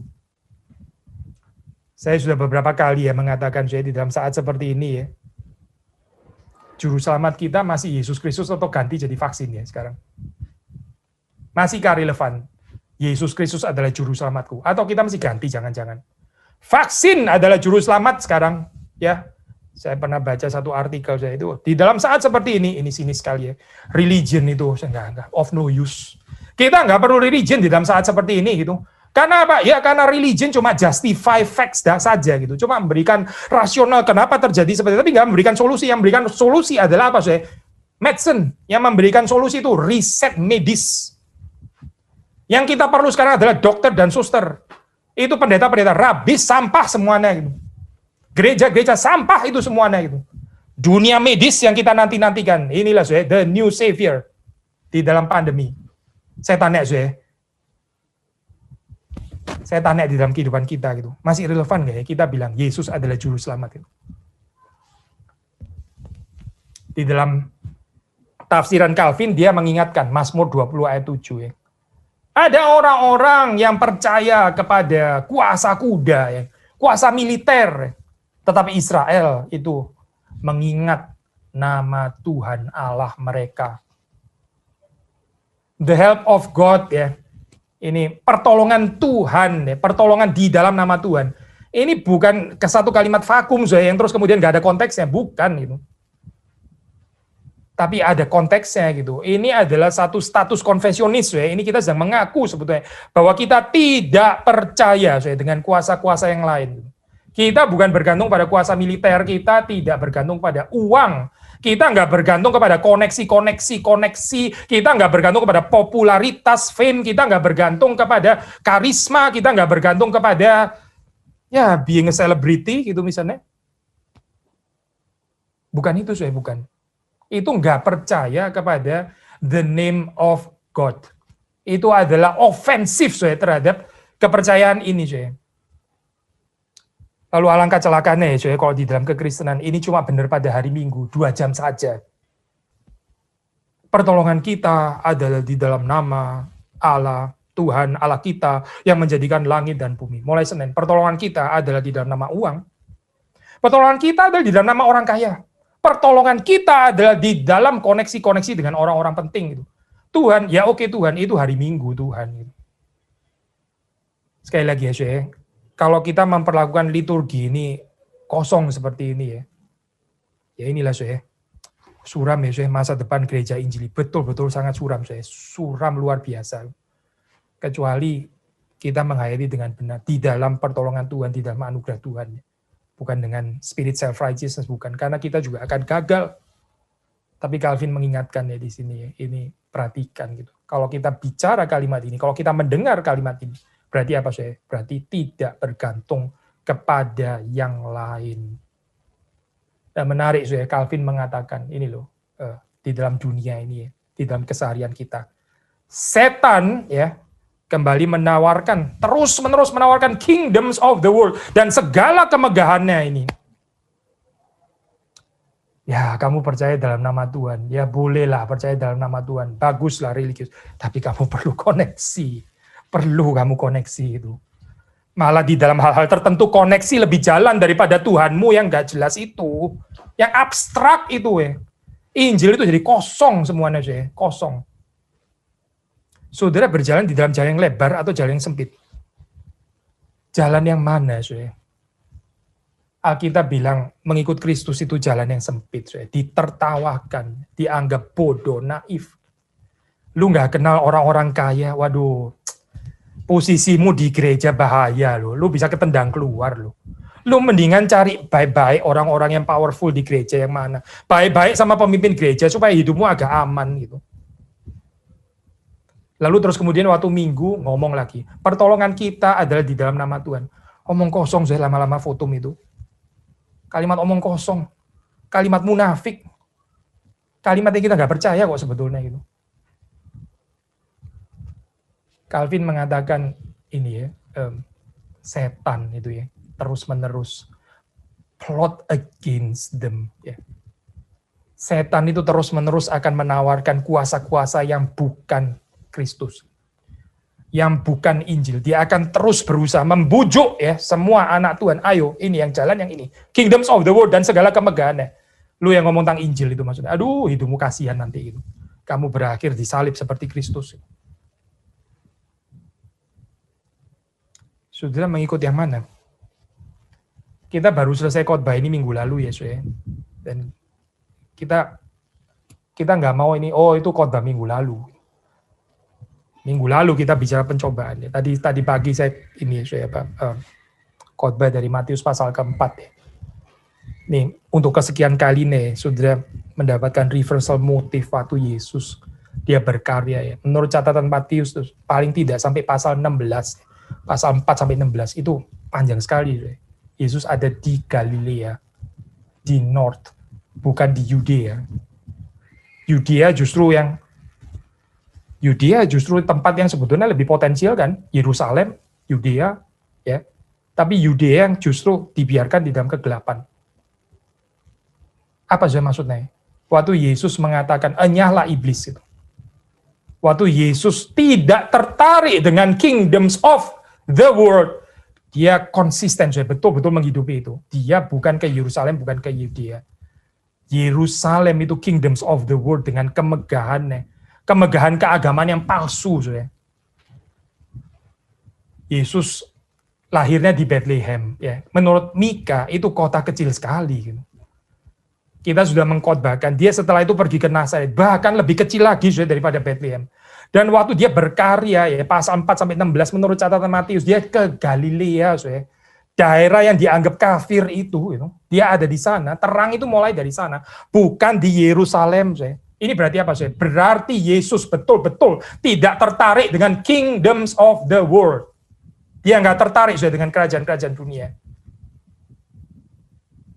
Saya sudah beberapa kali ya mengatakan saya di dalam saat seperti ini ya, juru selamat kita masih Yesus Kristus atau ganti jadi vaksin ya sekarang? Masihkah relevan? Yesus Kristus adalah juru selamatku. Atau kita mesti ganti, jangan-jangan. Vaksin adalah juru selamat sekarang. Ya, saya pernah baca satu artikel saya itu. Di dalam saat seperti ini sinis sekali ya. Religion itu, enggak, of no use. Kita nggak perlu religion di dalam saat seperti ini gitu. Karena apa? Ya karena religion cuma justify facts saja gitu. Cuma memberikan rasional kenapa terjadi seperti itu, tapi nggak memberikan solusi. Yang memberikan solusi adalah apa saya? Medicine. Yang memberikan solusi itu riset medis. Yang kita perlu sekarang adalah dokter dan suster. Itu pendeta-pendeta, rabis, sampah semuanya gitu. Gereja-gereja sampah itu semuanya gitu. Dunia medis yang kita nanti-nantikan. Inilah saya, the new savior di dalam pandemi. Saya tanya saya. Saya tanya di dalam kehidupan kita gitu. Masih relevan nggak ya kita bilang Yesus adalah juru selamat itu? Di dalam tafsiran Calvin dia mengingatkan Mazmur 20 ayat 7 ya. Ada orang-orang yang percaya kepada kuasa kuda, ya, kuasa militer, tetapi Israel itu mengingat nama Tuhan Allah mereka. The help of God, ya, ini pertolongan Tuhan, ya, pertolongan di dalam nama Tuhan. Ini bukan ke satu kalimat vakum, yang terus kemudian nggak ada konteksnya, bukan gitu. Tapi ada konteksnya gitu. Ini adalah satu status konfesionis ya. Ini kita sedang mengaku sebetulnya bahwa kita tidak percaya dengan kuasa-kuasa yang lain. Kita bukan bergantung pada kuasa militer, kita tidak bergantung pada uang. Kita nggak bergantung kepada koneksi, kita nggak bergantung kepada popularitas, fame, kita nggak bergantung kepada karisma, kita nggak bergantung kepada ya being a celebrity gitu misalnya. Bukan itu saya, bukan. Itu nggak percaya kepada the name of God. Itu adalah ofensif saya terhadap kepercayaan ini saya. Lalu alangkah celakanya ya saya kalau di dalam kekristenan ini cuma benar pada hari Minggu 2 jam saja. Pertolongan kita adalah di dalam nama Allah, Tuhan Allah kita yang menjadikan langit dan bumi. Mulai Senin, pertolongan kita adalah di dalam nama uang. Pertolongan kita adalah di dalam nama orang kaya. Pertolongan kita adalah di dalam koneksi-koneksi dengan orang-orang penting gitu. Tuhan, ya oke Tuhan, itu hari Minggu Tuhan. Gitu. Sekali lagi ya Syekh, kalau kita memperlakukan liturgi ini kosong seperti ini ya inilah Syekh, suram ya Syekh, masa depan gereja Injili. Betul-betul sangat suram Syekh, suram luar biasa. Kecuali kita menghayati dengan benar di dalam pertolongan Tuhan, di dalam anugerah Tuhan. Bukan dengan spirit self-righteousness, bukan. Karena kita juga akan gagal. Tapi Calvin mengingatkan ya di sini, ini perhatikan gitu. Kalau kita bicara kalimat ini, kalau kita mendengar kalimat ini, berarti apa sih? Berarti tidak bergantung kepada yang lain. Dan menarik sih, Calvin mengatakan ini loh, di dalam dunia ini, di dalam keseharian kita, setan ya kembali menawarkan, terus-menerus menawarkan kingdoms of the world dan segala kemegahannya ini. Ya, kamu percaya dalam nama Tuhan. Ya, bolehlah percaya dalam nama Tuhan. Baguslah religius. Tapi kamu perlu koneksi. Perlu kamu koneksi itu. Malah di dalam hal-hal tertentu koneksi lebih jalan daripada Tuhanmu yang gak jelas itu. Yang abstrak itu ya. Injil itu jadi kosong semuanya sih, kosong. Saudara berjalan di dalam jalan yang lebar atau jalan yang sempit? Jalan yang mana, saudara? Alkitab bilang mengikut Kristus itu jalan yang sempit, saudara. Ditertawakan, dianggap bodoh, naif. Lu nggak kenal orang-orang kaya, waduh, posisimu di gereja bahaya loh. Lu bisa ketendang keluar loh. Lu mendingan cari baik-baik orang-orang yang powerful di gereja yang mana. Baik-baik sama pemimpin gereja supaya hidupmu agak aman gitu. Lalu terus kemudian waktu Minggu ngomong lagi, pertolongan kita adalah di dalam nama Tuhan. Omong kosong saya lama-lama fotum itu. Kalimat omong kosong, kalimat munafik, kalimat yang kita nggak percaya kok sebetulnya gitu. Calvin mengatakan ini ya, setan itu ya, terus-menerus plot against them ya. Setan itu terus-menerus akan menawarkan kuasa-kuasa yang bukan Kristus, yang bukan Injil. Dia akan terus berusaha membujuk ya semua anak Tuhan, ayo ini yang jalan yang ini, kingdoms of the world dan segala kemegahannya. Lu yang ngomong tentang Injil itu maksudnya, aduh hidupmu kasihan nanti itu. Kamu berakhir disalib seperti Kristus. Saudara mengikut yang mana? Kita baru selesai khotbah ini minggu lalu ya, saudara. Dan kita nggak mau ini, oh itu khotbah minggu lalu. Minggu lalu kita bicara pencobaan. Ya. Tadi pagi saya ini khotbah dari Matius pasal keempat ya. Nih untuk kesekian kali nih, saudara mendapatkan reversal motif waktu Yesus dia berkarya ya. Menurut catatan Matius paling tidak sampai pasal 16. Pasal 4 sampai 16 itu panjang sekali. Yesus ada di Galilea, di North, bukan di Yudea. Yudea justru tempat yang sebetulnya lebih potensial kan, Yerusalem, Yudea, ya. Tapi Yudea yang justru dibiarkan di dalam kegelapan. Apa sih maksudnya? Waktu Yesus mengatakan, enyahlah iblis itu. Waktu Yesus tidak tertarik dengan kingdoms of the world, dia konsisten, betul-betul menghidupi itu. Dia bukan ke Yerusalem, bukan ke Yudea. Yerusalem itu kingdoms of the world dengan kemegahannya. Kemegahan keagamaan yang palsu. Yesus lahirnya di Bethlehem. Ya. Menurut Mika, itu kota kecil sekali. Kita sudah mengkhotbahkan, dia setelah itu pergi ke Nazaret, bahkan lebih kecil lagi daripada Bethlehem. Dan waktu dia berkarya, ya pasal 4-16 menurut catatan Matius, dia ke Galilea, daerah yang dianggap kafir itu, dia ada di sana. Terang itu mulai dari sana, bukan di Yerusalem. Ini berarti apa? Berarti Yesus betul-betul tidak tertarik dengan kingdoms of the world. Dia nggak tertarik dengan kerajaan-kerajaan dunia.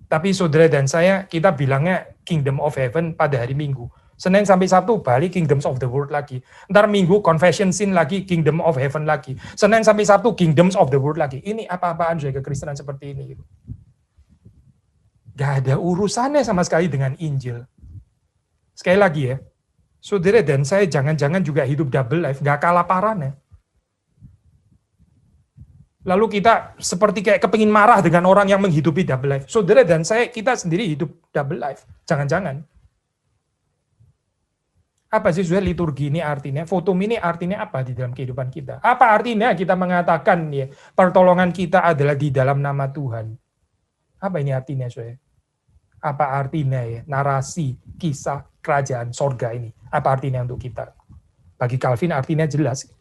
Tapi saudara dan saya, kita bilangnya kingdom of heaven pada hari Minggu. Senin sampai Sabtu balik kingdoms of the world lagi. Ntar Minggu confession scene lagi kingdom of heaven lagi. Senin sampai Sabtu kingdoms of the world lagi. Ini apa-apaan kekristenan seperti ini. Gak ada urusannya sama sekali dengan Injil. Sekali lagi ya, saudara dan saya jangan-jangan juga hidup double life, gak kalah parahnya. Lalu kita seperti kayak kepingin marah dengan orang yang menghidupi double life. Saudara dan saya, kita sendiri hidup double life. Jangan-jangan. Apa sih saudara liturgi ini artinya? Fotum ini artinya apa di dalam kehidupan kita? Apa artinya kita mengatakan ya pertolongan kita adalah di dalam nama Tuhan? Apa ini artinya saudara? Apa artinya ya narasi kisah kerajaan sorga ini? Apa artinya untuk kita? Bagi Calvin artinya jelas.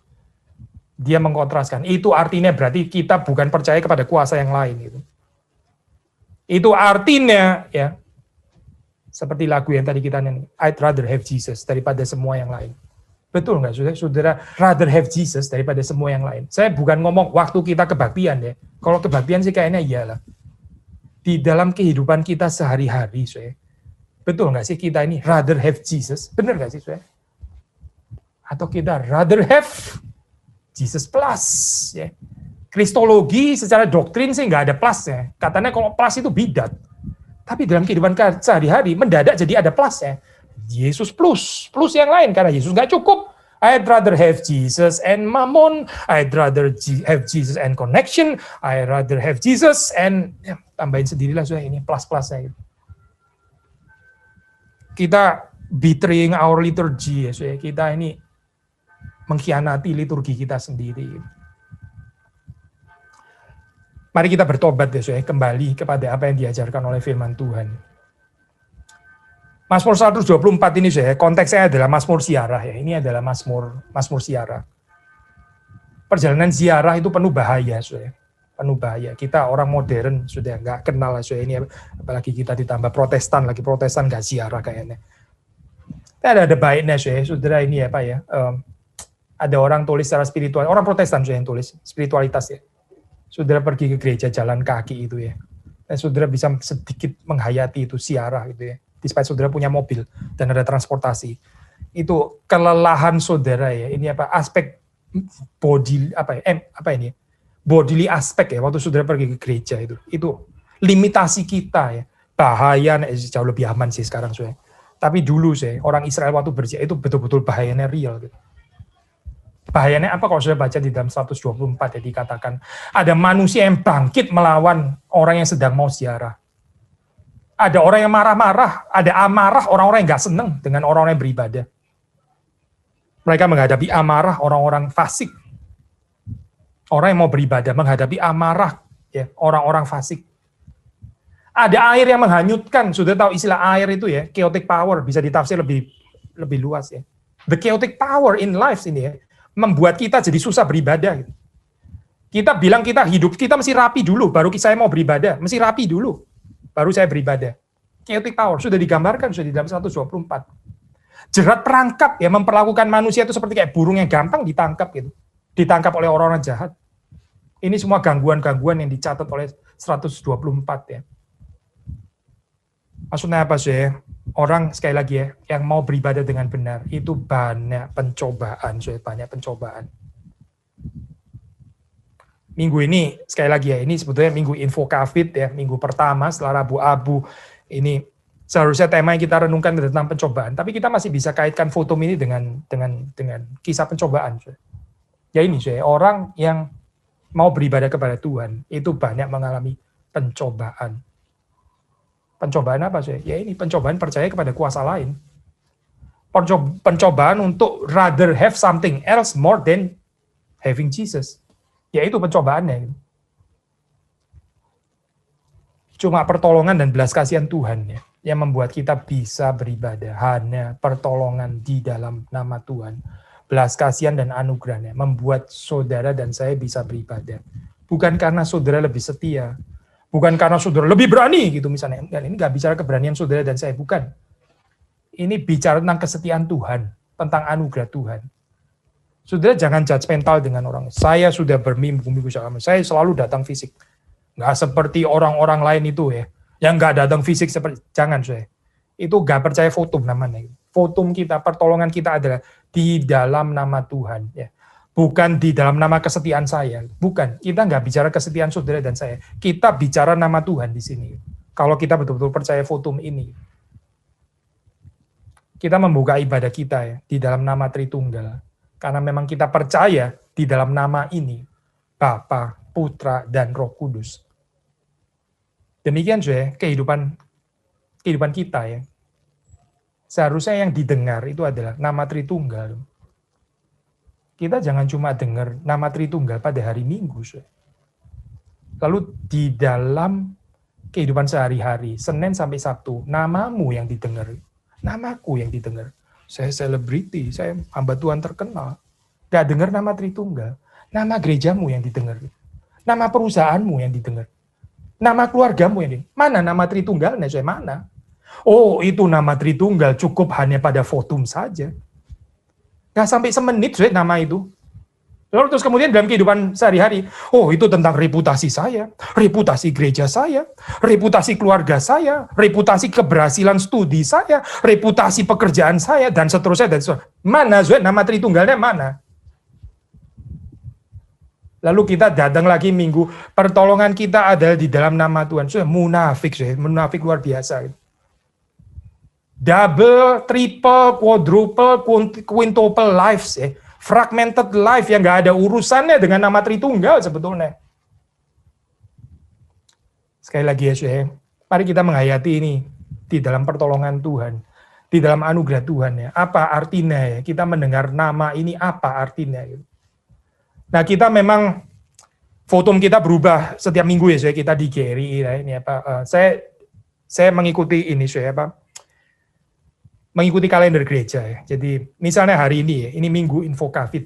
Dia mengkontraskan. Itu artinya berarti kita bukan percaya kepada kuasa yang lain. Gitu. Itu artinya ya seperti lagu yang tadi kita nyanyi, I'd rather have Jesus daripada semua yang lain. Betul nggak, saudara? Saudara rather have Jesus daripada semua yang lain. Saya bukan ngomong waktu kita kebaktian ya. Kalau kebaktian sih kayaknya iyalah. Di dalam kehidupan kita sehari-hari, saudara. Betul nggak sih kita ini rather have Jesus? Benar nggak sih, saudara? Atau kita rather have Jesus plus? Ya. Kristologi secara doktrin sih nggak ada plusnya. Katanya kalau plus itu bidat. Tapi dalam kehidupan sehari-hari mendadak jadi ada plusnya. Yesus plus yang lain karena Yesus nggak cukup. I'd rather have Jesus and mammon. I'd rather have Jesus and connection. I'd rather have Jesus and ya, tambahin sendirilah sudah ini plus-plusnya. Kita betraying our liturgy ya, sudah. Kita ini mengkhianati liturgi kita sendiri. Mari kita bertobat ya, kembali kepada apa yang diajarkan oleh firman Tuhan. Mazmur 124 ini konteksnya adalah Mazmur ziarah ya. Ini adalah Mazmur ziarah. Perjalanan ziarah itu penuh bahaya, penuh bahaya. Kita orang modern sudah nggak kenal ini, apalagi kita ditambah Protestan lagi, Protestan nggak ziarah kayaknya. Ada baiknya saudara ini apa ya? Ada orang tulis secara spiritual, orang Protestan yang tulis spiritualitas ya. Saudara pergi ke gereja jalan kaki itu ya. Dan saudara bisa sedikit menghayati itu ziarah gitu ya. Despite saudara punya mobil dan ada transportasi. Itu kelelahan saudara ya. Ini apa aspek body apa ini? bodily aspek ya, waktu saudara pergi ke gereja itu limitasi kita ya. Bahaya, jauh lebih aman sih sekarang saudara. Tapi dulu sih, orang Israel waktu berjihad itu betul-betul bahayanya real gitu. Bahayanya apa kalau sudah baca di dalam 124 ya, dikatakan ada manusia yang bangkit melawan orang yang sedang mau ziarah. Ada orang yang marah-marah, ada amarah orang-orang yang gak seneng dengan orang-orang yang beribadah. Mereka menghadapi amarah orang-orang fasik. Orang yang mau beribadah menghadapi amarah ya orang-orang fasik. Ada air yang menghanyutkan, sudah tahu istilah air itu ya, chaotic power, bisa ditafsir lebih luas ya. The chaotic power in life ini ya, membuat kita jadi susah beribadah. Kita bilang kita hidup, kita mesti rapi dulu, baru saya mau beribadah. Mesti rapi dulu, baru saya beribadah. Chaotic power, sudah digambarkan, sudah di dalam 124. Jerat perangkap, ya memperlakukan manusia itu seperti kayak burung yang gampang ditangkap gitu. Ditangkap oleh orang-orang jahat. Ini semua gangguan-gangguan yang dicatat oleh 124 ya. Maksudnya apa sih? Orang sekali lagi ya, yang mau beribadah dengan benar itu banyak pencobaan, banyak pencobaan. Minggu ini sekali lagi ya, ini sebetulnya minggu info COVID ya, minggu pertama setelah Rabu-Abu ini seharusnya tema yang kita renungkan tentang pencobaan, tapi kita masih bisa kaitkan foto ini dengan kisah pencobaan. Ya ini orang yang mau beribadah kepada Tuhan itu banyak mengalami pencobaan. Pencobaan apa sih? Ya ini pencobaan percaya kepada kuasa lain. Pencobaan untuk rather have something else more than having Jesus. Ya itu pencobaannya. Cuma pertolongan dan belas kasihan Tuhan ya, yang membuat kita bisa beribadah. Hanya pertolongan di dalam nama Tuhan. Belas kasihan dan anugerahnya membuat saudara dan saya bisa beribadah. Bukan karena saudara lebih setia. Bukan karena saudara lebih berani gitu misalnya. Ini nggak bicara keberanian saudara dan saya, bukan. Ini bicara tentang kesetiaan Tuhan, tentang anugerah Tuhan. Saudara jangan judgmental dengan orang. Saya sudah berminggu-minggu sama, saya selalu datang fisik. Nggak seperti orang-orang lain itu ya, yang nggak datang fisik seperti, jangan saya. Itu nggak percaya fotum namanya. Fotum kita, pertolongan kita adalah di dalam nama Tuhan ya. Bukan di dalam nama kesetiaan saya. Bukan. Kita nggak bicara kesetiaan saudara dan saya. Kita bicara nama Tuhan di sini. Kalau kita betul-betul percaya fotum ini. Kita membuka ibadah kita ya, di dalam nama Tritunggal. Karena memang kita percaya di dalam nama ini. Bapa, Putra, dan Roh Kudus. Demikian juga kehidupan kita ya. Seharusnya yang didengar itu adalah nama Tritunggal. Kita jangan cuma dengar nama Tritunggal pada hari Minggu. Lalu di dalam kehidupan sehari-hari, Senin sampai Sabtu, namamu yang didengar. Namaku yang didengar. Saya selebriti, saya hamba Tuhan terkenal. Gak dengar nama Tritunggal. Nama gerejamu yang didengar. Nama perusahaanmu yang didengar. Nama keluargamu yang didengar. Mana nama Tritunggalnya? Saya mana? Oh, itu nama Tritunggal cukup hanya pada fotum saja. Nggak sampai semenit nama itu. Lalu terus kemudian dalam kehidupan sehari-hari, oh itu tentang reputasi saya, reputasi gereja saya, reputasi keluarga saya, reputasi keberhasilan studi saya, reputasi pekerjaan saya, dan seterusnya. Mana nama Tritunggalnya mana? Lalu kita datang lagi minggu, pertolongan kita ada di dalam nama Tuhan. Munafik luar biasa. Double, triple, quadruple, quintuple lives ya. Fragmented life yang nggak ada urusannya dengan nama Tritunggal sebetulnya. Sekali lagi ya, mari kita menghayati ini di dalam pertolongan Tuhan, di dalam anugerah Tuhan ya. Apa artinya ya? Kita mendengar nama ini apa artinya? Nah kita memang fotum kita berubah setiap minggu ya, kita di Gary ya. Ini apa? Saya mengikuti ini mengikuti kalender gereja ya. Jadi misalnya hari ini ya, ini minggu info COVID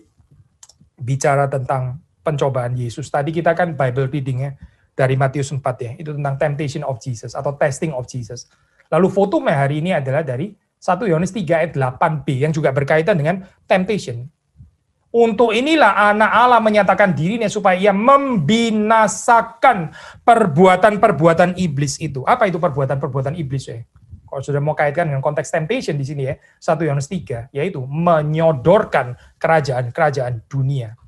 bicara tentang pencobaan Yesus. Tadi kita kan Bible reading-nya dari Matius 4 ya, itu tentang temptation of Jesus atau testing of Jesus. Lalu fotonya hari ini adalah dari 1 Yohanes 3 ayat 8b yang juga berkaitan dengan temptation. Untuk inilah anak Allah menyatakan dirinya supaya ia membinasakan perbuatan-perbuatan iblis itu. Apa itu perbuatan-perbuatan iblis ya? Kalau sudah mau kaitkan dengan konteks temptation di sini ya, 1 Yohanes 3, yaitu menyodorkan kerajaan-kerajaan dunia.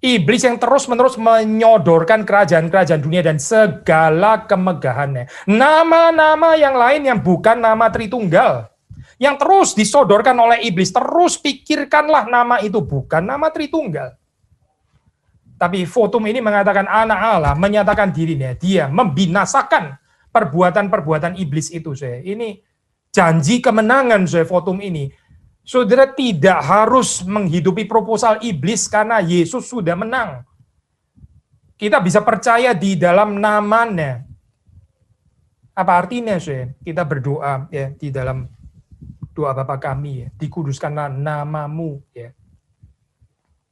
Iblis yang terus-menerus menyodorkan kerajaan-kerajaan dunia dan segala kemegahannya. Nama-nama yang lain yang bukan nama Tritunggal. Yang terus disodorkan oleh iblis. Terus pikirkanlah nama itu bukan nama Tritunggal. Tapi Fotum ini mengatakan anak Allah, menyatakan dirinya. Dia membinasakan perbuatan-perbuatan iblis itu. Ini janji kemenangan Fotum ini. Saudara tidak harus menghidupi proposal iblis karena Yesus sudah menang. Kita bisa percaya di dalam namanya. Apa artinya, kita berdoa ya di dalam doa Bapa kami, ya, dikuduskanlah namamu. Ya.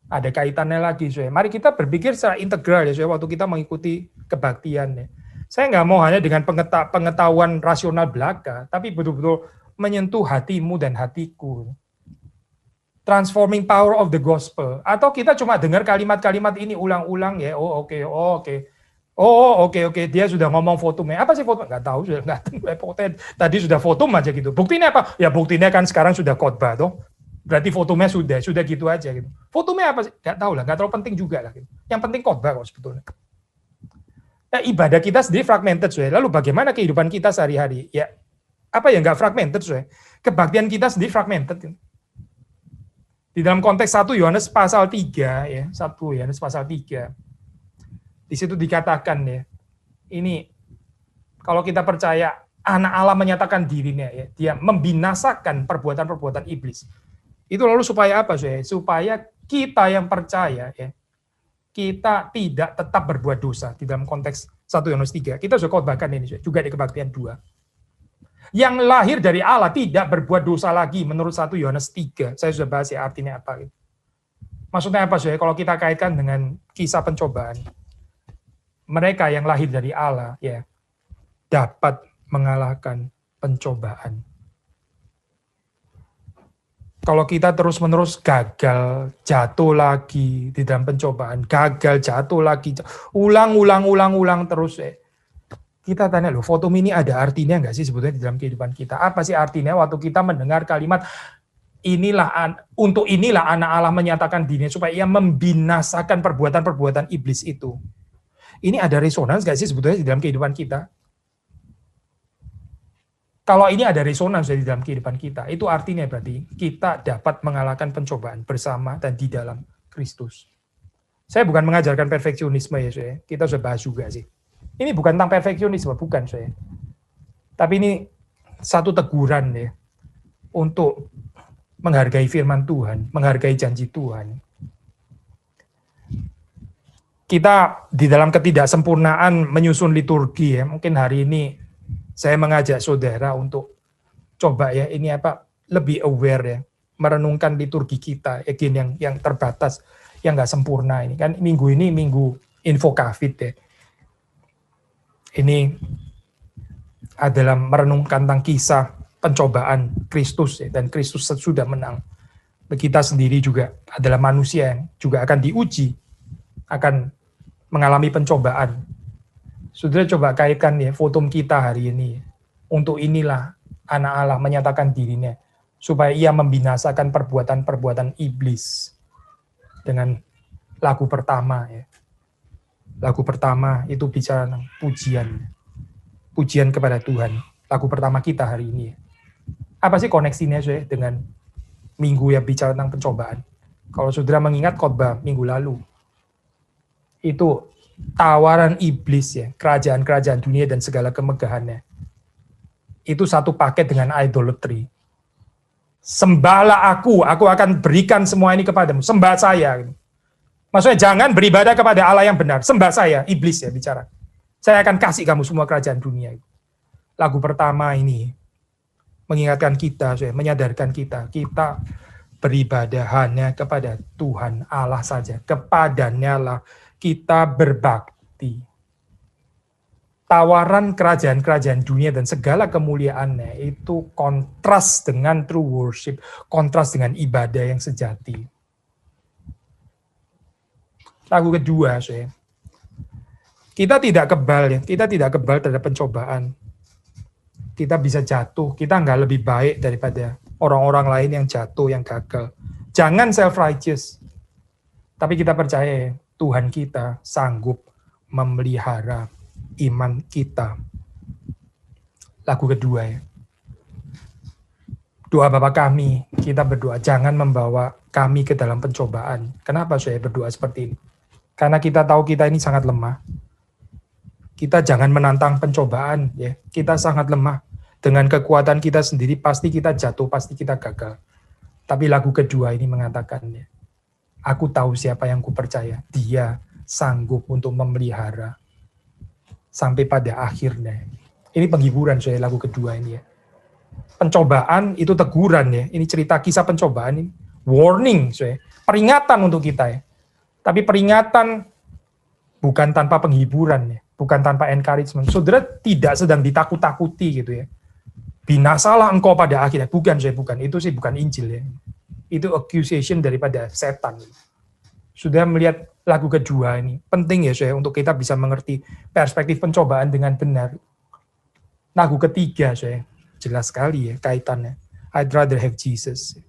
Ada kaitannya lagi, Mari kita berpikir secara integral ya, waktu kita mengikuti kebaktian. Ya. Saya nggak mau hanya dengan pengetahuan rasional belaka, tapi betul-betul menyentuh hatimu dan hatiku. Transforming power of the gospel. Atau kita cuma dengar kalimat-kalimat ini ulang-ulang ya. Oke. Dia sudah ngomong Fotumnya. Apa sih Fotum? Nggak tahu, sudah nggak. Tadi sudah Fotum aja gitu. Buktinya apa? Ya buktinya kan sekarang sudah khotbah toh. Berarti Fotumnya sudah gitu aja gitu. Fotumnya apa sih? Nggak tahu lah, nggak terlalu penting juga lah. Gitu. Yang penting khotbah kok sebetulnya. Ya, ibadah kita sendiri fragmented, Lalu bagaimana kehidupan kita sehari-hari? Ya apa yang nggak fragmented, Kebaktian kita sendiri fragmented. Gitu. Di dalam konteks 1 Yohanes pasal 3 ya, 1 Yohanes pasal 3. Di situ dikatakan ya, ini kalau kita percaya anak Allah menyatakan dirinya ya, dia membinasakan perbuatan-perbuatan iblis. Itu lalu supaya apa, Supaya kita yang percaya ya, kita tidak tetap berbuat dosa di dalam konteks 1 Yohanes 3. Kita sudah khotbahkan ini juga di kebaktian 2. Yang lahir dari Allah tidak berbuat dosa lagi menurut 1 Yohanes 3. Saya sudah bahas ya artinya apa. Maksudnya apa, kalau kita kaitkan dengan kisah pencobaan. Mereka yang lahir dari Allah ya dapat mengalahkan pencobaan. Kalau kita terus-menerus gagal, jatuh lagi di dalam pencobaan, gagal, jatuh lagi, ulang terus kita tanya loh, Fotum ini ada artinya nggak sih sebetulnya di dalam kehidupan kita? Apa sih artinya waktu kita mendengar kalimat untuk inilah anak Allah menyatakan dirinya supaya ia membinasakan perbuatan-perbuatan iblis itu. Ini ada resonans nggak sih sebetulnya di dalam kehidupan kita? Kalau ini ada resonans di dalam kehidupan kita, itu artinya berarti kita dapat mengalahkan pencobaan bersama dan di dalam Kristus. Saya bukan mengajarkan perfeksionisme ya, kita sudah bahas juga sih. Ini bukan tentang perfeksionisme, bukan saya. Tapi ini satu teguran ya untuk menghargai firman Tuhan, menghargai janji Tuhan. Kita di dalam ketidaksempurnaan menyusun liturgi ya. Mungkin hari ini saya mengajak saudara untuk coba ya ini lebih aware ya, merenungkan liturgi kita, yang terbatas, yang nggak sempurna ini. Kan minggu ini minggu info COVID ya. Ini adalah merenungkan tentang kisah pencobaan Kristus ya, dan Kristus sudah menang. Kita sendiri juga adalah manusia yang juga akan diuji, akan mengalami pencobaan. Saudara coba kaitkan ya Fotum kita hari ini. Untuk inilah anak Allah menyatakan dirinya supaya ia membinasakan perbuatan-perbuatan iblis. Dengan lagu pertama ya. Lagu pertama itu bicara tentang pujian. Pujian kepada Tuhan. Lagu pertama kita hari ini. Apa sih koneksinya dengan minggu yang bicara tentang pencobaan? Kalau saudara mengingat khotbah minggu lalu, itu tawaran iblis ya, kerajaan-kerajaan dunia dan segala kemegahannya. Itu satu paket dengan idolatry. Sembahlah aku akan berikan semua ini kepadamu. Sembah saya. Maksudnya jangan beribadah kepada Allah yang benar. Sembah saya, iblis ya bicara. Saya akan kasih kamu semua kerajaan dunia. Lagu pertama ini mengingatkan kita, menyadarkan kita beribadah hanya kepada Tuhan Allah saja. Kepadanya lah kita berbakti. Tawaran kerajaan-kerajaan dunia dan segala kemuliaannya itu kontras dengan true worship, kontras dengan ibadah yang sejati. Lagu kedua, kita tidak kebal ya, kita tidak kebal terhadap pencobaan. Kita bisa jatuh, kita nggak lebih baik daripada orang-orang lain yang jatuh, yang gagal. Jangan self-righteous. Tapi kita percaya Tuhan kita sanggup memelihara iman kita. Lagu kedua ya. Doa Bapa kami, kita berdoa, jangan membawa kami ke dalam pencobaan. Kenapa saya berdoa seperti ini? Karena kita tahu kita ini sangat lemah. Kita jangan menantang pencobaan, ya. Kita sangat lemah. Dengan kekuatan kita sendiri, pasti kita jatuh, pasti kita gagal. Tapi lagu kedua ini mengatakan, ya, aku tahu siapa yang kupercaya. Dia sanggup untuk memelihara sampai pada akhirnya. Ini penghiburan saya lagu kedua ini ya. Pencobaan itu teguran ya. Ini cerita kisah pencobaan ini. Warning, saya. Peringatan untuk kita ya. Tapi peringatan bukan tanpa penghiburan ya. Bukan tanpa encouragement. Saudara tidak sedang ditakut-takuti gitu ya. Binasalah engkau pada akhirnya. Bukan, saya bukan. Itu sih bukan Injil ya. Itu accusation daripada setan. Sudah melihat lagu kedua ini. Penting ya saya untuk kita bisa mengerti perspektif pencobaan dengan benar. Lagu ketiga saya. Jelas sekali ya kaitannya. I'd rather have Jesus.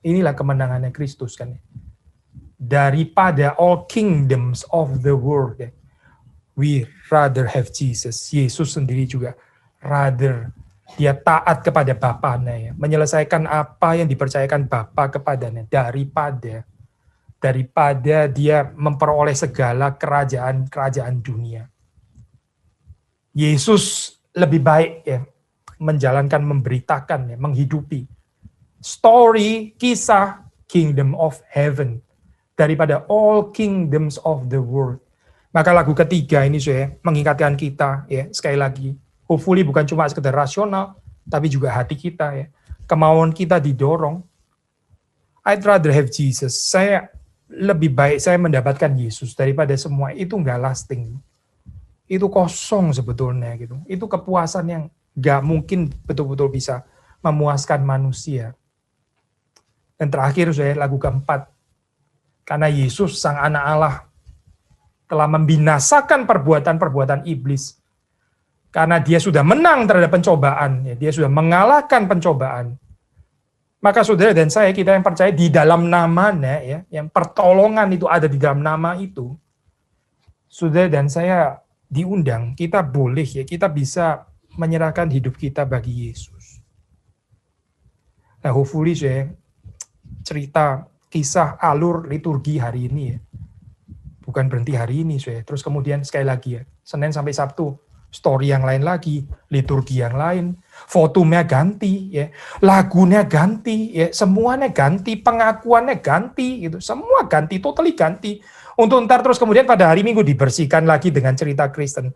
Inilah kemenangannya Kristus kan. Daripada all kingdoms of the world. We rather have Jesus. Yesus sendiri juga rather. Dia taat kepada Bapanya. Menyelesaikan apa yang dipercayakan Bapa kepadanya. Daripada dia memperoleh segala kerajaan dunia. Yesus lebih baik ya. Menjalankan, memberitakan, ya, menghidupi story, kisah kingdom of heaven daripada all kingdoms of the world. Maka lagu ketiga ini saya mengingatkan kita ya sekali lagi, hopefully bukan cuma sekedar rasional, tapi juga hati kita ya, kemauan kita didorong. I'd rather have Jesus. Saya lebih baik saya mendapatkan Yesus daripada semua itu nggak lasting. Itu kosong sebetulnya gitu. Itu kepuasan yang gak mungkin betul-betul bisa memuaskan manusia. Dan terakhir saya lagu keempat. Karena Yesus sang anak Allah telah membinasakan perbuatan-perbuatan iblis. Karena dia sudah menang terhadap pencobaan. Ya, dia sudah mengalahkan pencobaan. Maka saudara dan saya, kita yang percaya di dalam namanya, ya, yang pertolongan itu ada di dalam nama itu. Saudara dan saya diundang, kita boleh ya, kita bisa menyerahkan hidup kita bagi Yesus. Nah, hopefully saya cerita kisah alur liturgi hari ini ya. Bukan berhenti hari ini saya. Terus kemudian sekali lagi ya, Senin sampai Sabtu story yang lain lagi, liturgi yang lain, fotonya ganti ya, lagunya ganti ya, semuanya ganti, pengakuannya ganti gitu. Semua ganti, totally ganti. Untuk ntar terus kemudian pada hari Minggu dibersihkan lagi dengan cerita Kristen.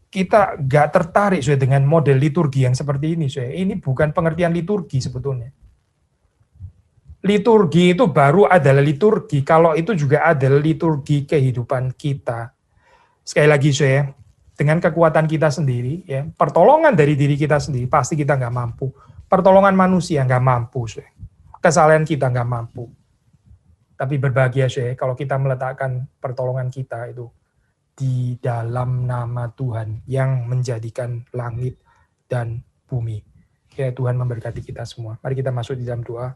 Kita gak tertarik dengan model liturgi yang seperti ini. Ini bukan pengertian liturgi sebetulnya. Liturgi itu baru adalah liturgi kalau itu juga adalah liturgi kehidupan kita. Sekali lagi dengan kekuatan kita sendiri, ya, pertolongan dari diri kita sendiri pasti kita nggak mampu. Pertolongan manusia nggak mampu. Kesalahan kita nggak mampu. Tapi berbahagia kalau kita meletakkan pertolongan kita itu di dalam nama Tuhan yang menjadikan langit dan bumi. Kiranya Tuhan memberkati kita semua. Mari kita masuk di dalam doa.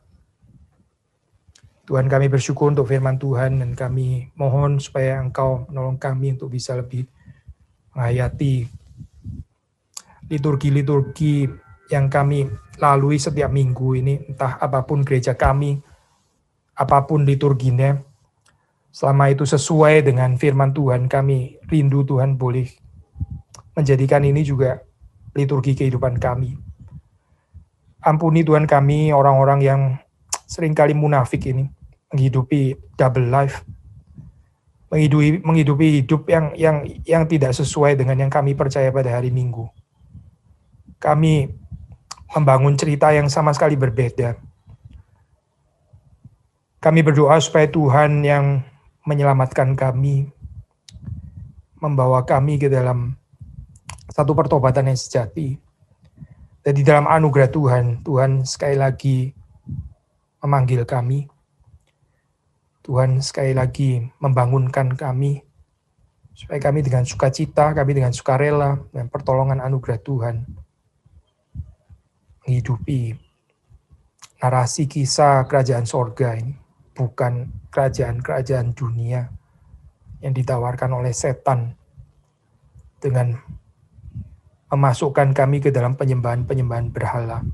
Tuhan, kami bersyukur untuk firman Tuhan dan kami mohon supaya Engkau menolong kami untuk bisa lebih menghayati liturgi-liturgi yang kami lalui setiap minggu ini, entah apapun gereja kami, apapun liturginya. Selama itu sesuai dengan firman Tuhan, kami rindu Tuhan boleh menjadikan ini juga liturgi kehidupan kami. Ampuni Tuhan kami, orang-orang yang seringkali munafik ini, menghidupi double life, menghidupi hidup yang tidak sesuai dengan yang kami percaya pada hari Minggu. Kami membangun cerita yang sama sekali berbeda. Kami berdoa supaya Tuhan yang menyelamatkan kami, membawa kami ke dalam satu pertobatan yang sejati. Dan di dalam anugerah Tuhan, Tuhan sekali lagi memanggil kami. Tuhan sekali lagi membangunkan kami, supaya kami dengan sukacita, kami dengan sukarela, dan pertolongan anugerah Tuhan, menghidupi narasi kisah kerajaan sorga ini, bukan kerajaan-kerajaan dunia. yang ditawarkan oleh setan dengan memasukkan kami ke dalam penyembahan-penyembahan berhala.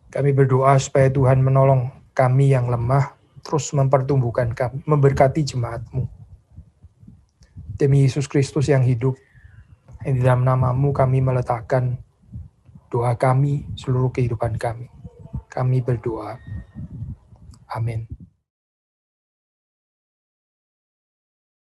Kami berdoa supaya Tuhan menolong kami yang lemah, terus mempertumbuhkan kami, memberkati jemaat-Mu. Demi Yesus Kristus yang hidup, yang di dalam nama-Mu kami meletakkan doa kami, seluruh kehidupan kami. Kami berdoa. Amin.